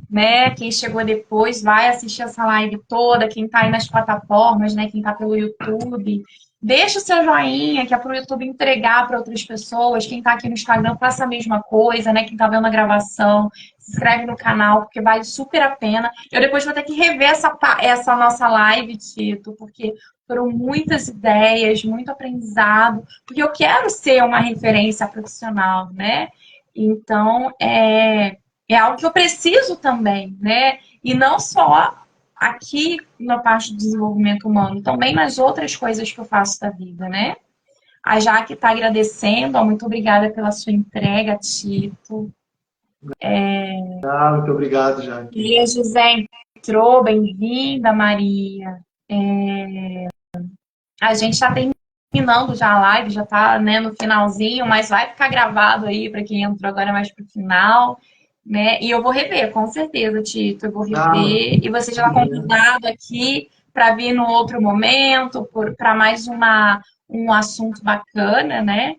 né? Quem chegou depois vai assistir essa live toda, quem tá aí nas plataformas, né? Quem tá pelo YouTube, deixa o seu joinha, que é pro YouTube entregar para outras pessoas. Quem tá aqui no Instagram, faça a mesma coisa, né? Quem tá vendo a gravação, se inscreve no canal, porque vale super a pena. Eu depois vou ter que rever essa nossa live, Tito, porque foram muitas ideias, muito aprendizado, porque eu quero ser uma referência profissional, né? Então, é algo que eu preciso também, né? E não só aqui na parte do desenvolvimento humano, também nas outras coisas que eu faço da vida, né? A Jaque está agradecendo, ó, muito obrigada pela sua entrega, Tito. Muito obrigado, Jaque. E a José entrou, bem-vinda, Maria. A gente está terminando já a live, já está, né, no finalzinho, mas vai ficar gravado aí para quem entrou agora mais para o final, né? E eu vou rever, com certeza, Tito, eu vou rever. E você já está convidado aqui para vir no outro momento, para mais um assunto bacana, né?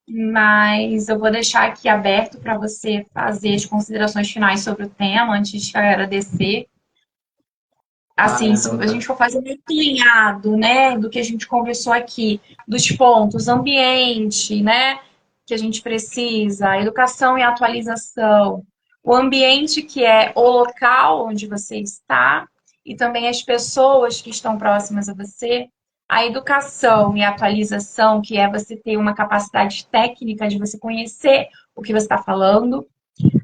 Mas eu vou deixar aqui aberto para você fazer as considerações finais sobre o tema, antes de agradecer. Assim, se Então, a gente for fazer um apanhado, né, do que a gente conversou aqui, dos pontos, ambiente, né, que a gente precisa, educação e atualização, o ambiente que é o local onde você está e também as pessoas que estão próximas a você, a educação e a atualização, que é você ter uma capacidade técnica de você conhecer o que você está falando,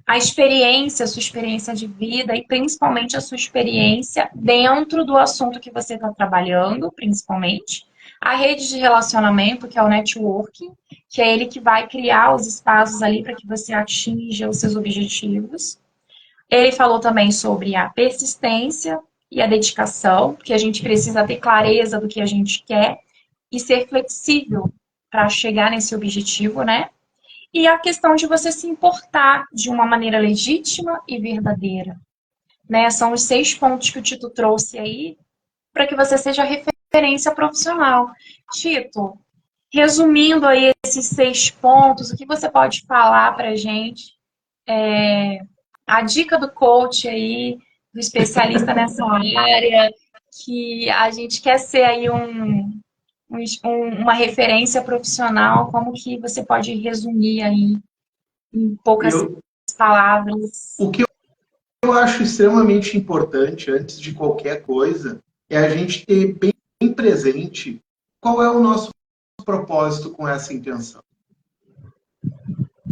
a experiência, a sua experiência de vida e principalmente a sua experiência dentro do assunto que você está trabalhando, principalmente. A rede de relacionamento, que é o networking, que é ele que vai criar os espaços ali para que você atinja os seus objetivos. Ele falou também sobre a persistência e a dedicação, que a gente precisa ter clareza do que a gente quer e ser flexível para chegar nesse objetivo, né? E a questão de você se importar de uma maneira legítima e verdadeira, né? São os 6 pontos que o Tito trouxe aí para que você seja referência profissional. Tito, resumindo aí esses 6 pontos, o que você pode falar para a gente? A dica do coach aí, do especialista nessa área, que a gente quer ser aí uma referência profissional, como que você pode resumir aí em poucas eu, palavras? o que eu acho extremamente importante, antes de qualquer coisa, é a gente ter bem presente qual é o nosso propósito com essa intenção.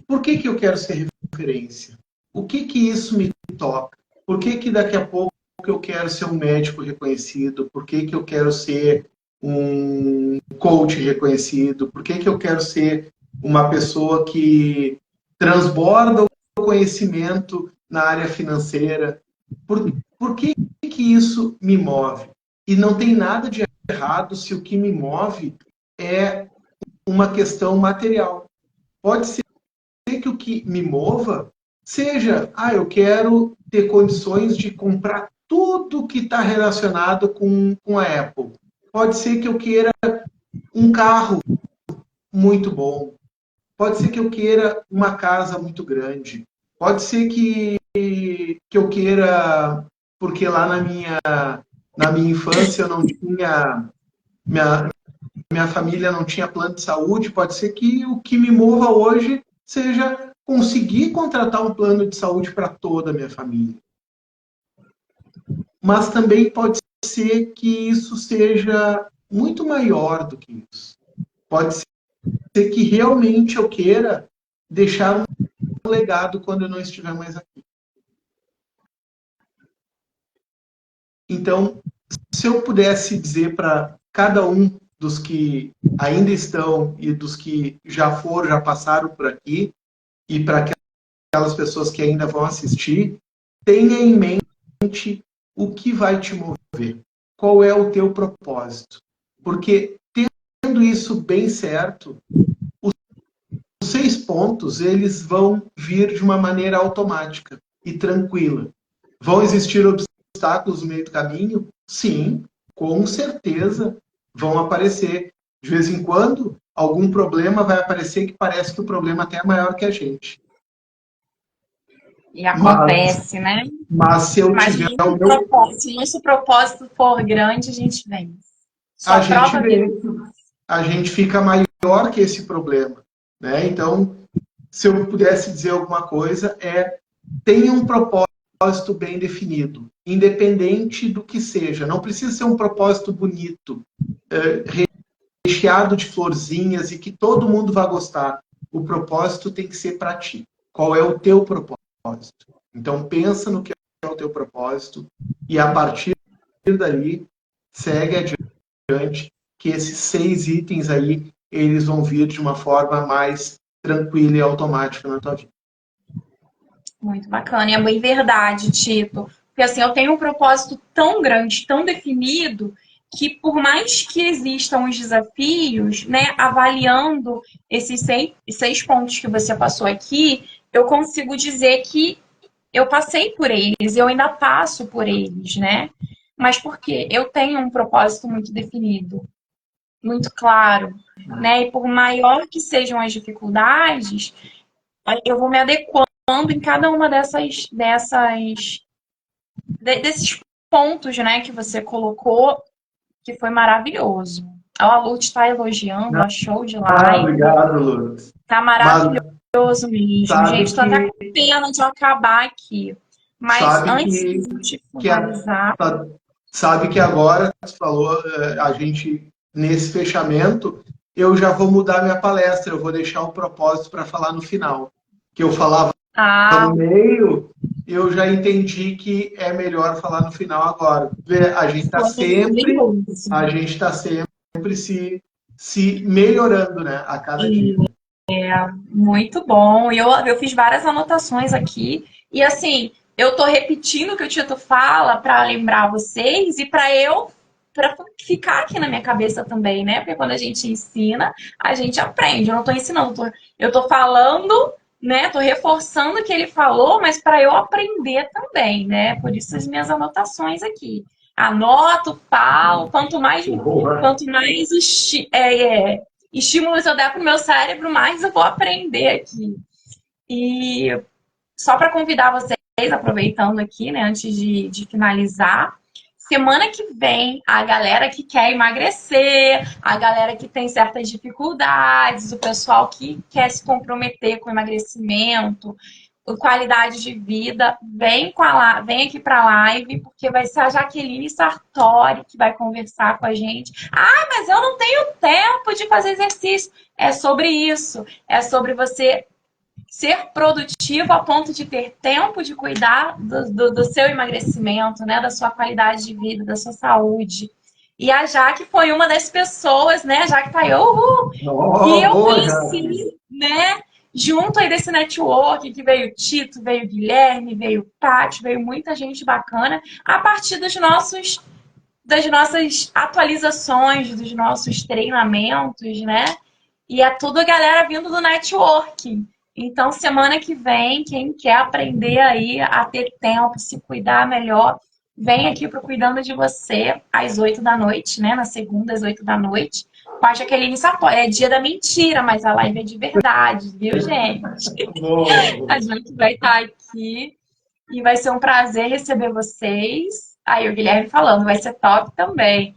Por que eu quero ser referência? O que isso me toca? Por que daqui a pouco eu quero ser um médico reconhecido? Por que eu quero ser um coach reconhecido? Por que eu quero ser uma pessoa que transborda o conhecimento na área financeira? Por que isso me move? E não tem nada de errado se o que me move é uma questão material. Pode ser que o que me mova seja, eu quero ter condições de comprar tudo que está relacionado com a Apple. Pode ser que eu queira um carro muito bom. Pode ser que eu queira uma casa muito grande. Pode ser que eu queira, porque lá na minha infância eu não tinha, minha família não tinha plano de saúde, pode ser que o que me mova hoje seja conseguir contratar um plano de saúde para toda a minha família. Mas também pode ser que isso seja muito maior do que isso. Pode ser que realmente eu queira deixar um legado quando eu não estiver mais aqui. Então, se eu pudesse dizer para cada um dos que ainda estão e dos que já passaram por aqui, e para aquelas pessoas que ainda vão assistir, tenha em mente o que vai te mover, qual é o teu propósito. Porque tendo isso bem certo, os 6 pontos, eles vão vir de uma maneira automática e tranquila. Vão existir obstáculos no meio do caminho? Sim, com certeza vão aparecer. De vez em quando, algum problema vai aparecer que parece que o problema até é maior que a gente. E acontece, né? Mas se eu Mas tiver se o nosso propósito for grande, a gente vence. a Só gente prova vê, viu? a gente fica maior que esse problema, né? Então, se eu pudesse dizer alguma coisa, tenha um propósito bem definido, independente do que seja. Não precisa ser um propósito bonito, recheado de florzinhas e que todo mundo vai gostar. O propósito tem que ser para ti. Qual é o teu propósito? Então, pensa no que é o teu propósito e, a partir daí, segue adiante, que esses 6 itens aí, eles vão vir de uma forma mais tranquila e automática na tua vida. Muito bacana. E é bem verdade, Tito. Porque assim, eu tenho um propósito tão grande, tão definido, que por mais que existam os desafios, né, avaliando esses 6 pontos que você passou aqui, eu consigo dizer que eu passei por eles, eu ainda passo por eles, né? Mas por quê? Eu tenho um propósito muito definido, muito claro, né? E por maior que sejam as dificuldades, eu vou me adequando em cada uma desses pontos, né, que você colocou, que foi maravilhoso. A Lute está elogiando, a show de live. Obrigado, Lourdes. Tá maravilhoso mesmo. Sabe Gente, tô até com pena de eu acabar aqui. Mas antes de a gente finalizar. Sabe que agora, você falou, a gente, nesse fechamento, eu já vou mudar minha palestra, eu vou deixar o propósito para falar no final. Que eu falava no meio, eu já entendi que é melhor falar no final agora. A gente está sempre se melhorando, né, a cada dia. Muito bom. Eu fiz várias anotações aqui. E assim, eu tô repetindo o que o Tito fala para lembrar vocês e para ficar aqui na minha cabeça também, né? Porque quando a gente ensina, a gente aprende. Eu não tô ensinando, eu tô falando, né? Tô reforçando o que ele falou, mas para eu aprender também, né? Por isso as minhas anotações aqui. Anoto, falo, quanto mais estímulos eu der para o meu cérebro, mais eu vou aprender aqui. E só para convidar vocês, aproveitando aqui, né, antes de finalizar, semana que vem, a galera que quer emagrecer, a galera que tem certas dificuldades, o pessoal que quer se comprometer com emagrecimento, qualidade de vida, vem aqui para a live, porque vai ser a Jaqueline Sartori que vai conversar com a gente. Ah, mas eu não tenho tempo de fazer exercício. É sobre isso. É sobre você ser produtivo a ponto de ter tempo de cuidar do seu emagrecimento, né? Da sua qualidade de vida, da sua saúde. E a Jaque foi uma das pessoas, né? A Jaque tá aí, que eu conheci, né? Junto aí desse network, que veio o Tito, veio o Guilherme, veio o Tati, veio muita gente bacana, a partir das nossas atualizações, dos nossos treinamentos, né? E é tudo a galera vindo do networking. Então, semana que vem, quem quer aprender aí a ter tempo, se cuidar melhor, vem aqui pro Cuidando de Você, às 8 da noite, né? Na segunda, às 8 da noite. Com a Jaqueline Sartori. É dia da mentira, mas a live é de verdade, viu, gente? A gente vai estar aqui e vai ser um prazer receber vocês. Aí o Guilherme falando, vai ser top também.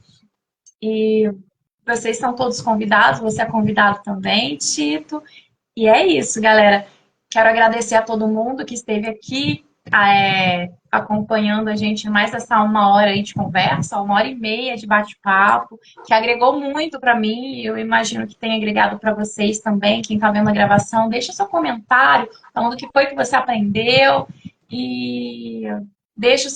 E vocês são todos convidados, você é convidado também, Tito. E é isso, galera. Quero agradecer a todo mundo que esteve aqui acompanhando a gente mais essa 1 hora aí de conversa, 1h30 de bate-papo, que agregou muito para mim. Eu imagino que tenha agregado para vocês também. Quem está vendo a gravação, deixa seu comentário falando o que foi que você aprendeu e deixa o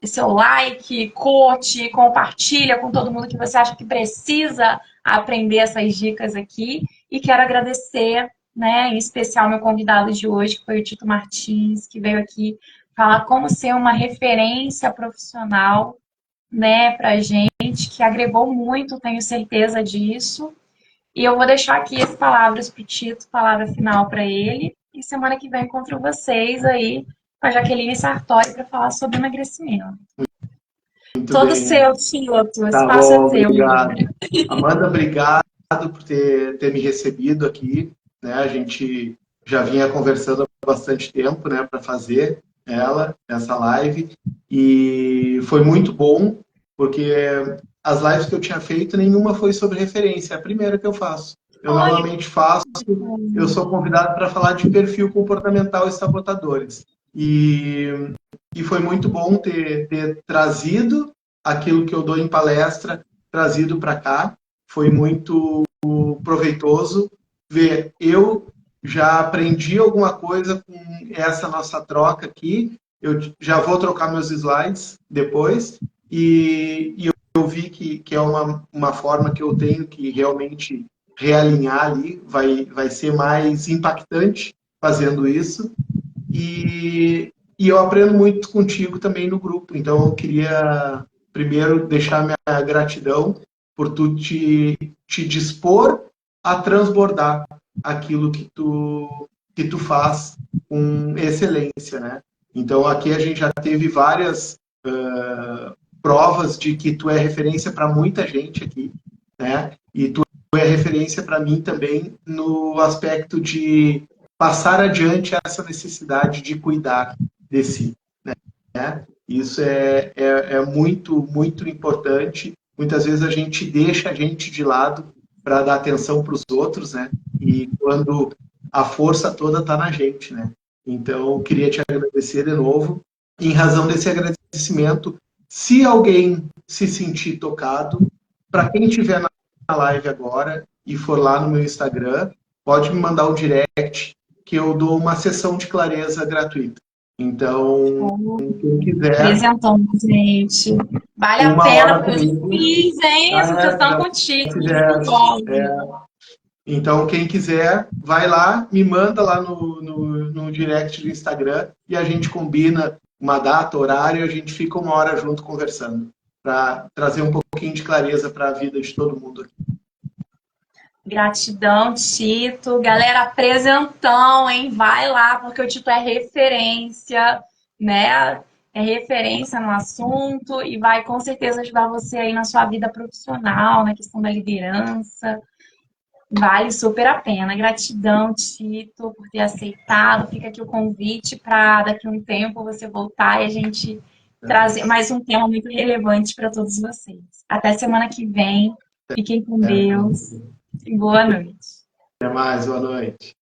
seu like, curte, compartilha com todo mundo que você acha que precisa aprender essas dicas aqui. E quero agradecer, né, em especial meu convidado de hoje, que foi o Tito Martins, que veio aqui falar como ser uma referência profissional, né, pra gente, que agregou muito, tenho certeza disso. E eu vou deixar aqui as palavras pro Tito, palavra final para ele. E semana que vem encontro vocês aí com a Jaqueline Sartori para falar sobre emagrecimento. Muito todo bem. seu, Tito. O Tá espaço bom, é seu. obrigado. Amanda, obrigado. por ter me recebido aqui, né? A gente já vinha conversando há bastante tempo, né, para fazer essa live, e foi muito bom, porque as lives que eu tinha feito, nenhuma foi sobre referência, é a primeira que eu faço. Eu Olha, normalmente faço, eu sou convidado para falar de perfil comportamental e sabotadores. E foi muito bom ter trazido aquilo que eu dou em palestra, trazido para cá. Foi muito proveitoso ver. Eu já aprendi alguma coisa com essa nossa troca aqui. Eu já vou trocar meus slides depois. E eu vi que é uma forma que eu tenho que realmente realinhar ali. Vai ser mais impactante fazendo isso. E eu aprendo muito contigo também no grupo. Então, eu queria primeiro deixar minha gratidão por tu te dispor a transbordar aquilo que tu faz com excelência, né? Então, aqui a gente já teve várias provas de que tu é referência para muita gente aqui, né? E tu é referência para mim também no aspecto de passar adiante essa necessidade de cuidar de si, né? Isso é muito, muito importante. Muitas vezes a gente deixa a gente de lado para dar atenção para os outros, né? E quando a força toda está na gente, né? Então, eu queria te agradecer de novo. Em razão desse agradecimento, se alguém se sentir tocado, para quem estiver na live agora e for lá no meu Instagram, pode me mandar um direct que eu dou uma sessão de clareza gratuita. Então, quem quiser. Apresentando, gente. Vale a Uma pena, hora porque eu já comigo. fiz, hein? Essa sessão contigo. Então, quem quiser, vai lá, me manda lá no direct do Instagram e a gente combina uma data, horário, e a gente fica uma hora junto conversando, para trazer um pouquinho de clareza para a vida de todo mundo aqui. Gratidão, Tito. Galera, apresentão, hein? Vai lá, porque o Tito é referência, né? É referência no assunto e vai com certeza ajudar você aí na sua vida profissional, na questão da liderança. Vale super a pena. Gratidão, Tito, por ter aceitado. Fica aqui o convite para daqui a um tempo você voltar e a gente trazer mais um tema muito relevante para todos vocês. Até semana que vem. Fiquem com Deus. E boa noite. Até mais, boa noite.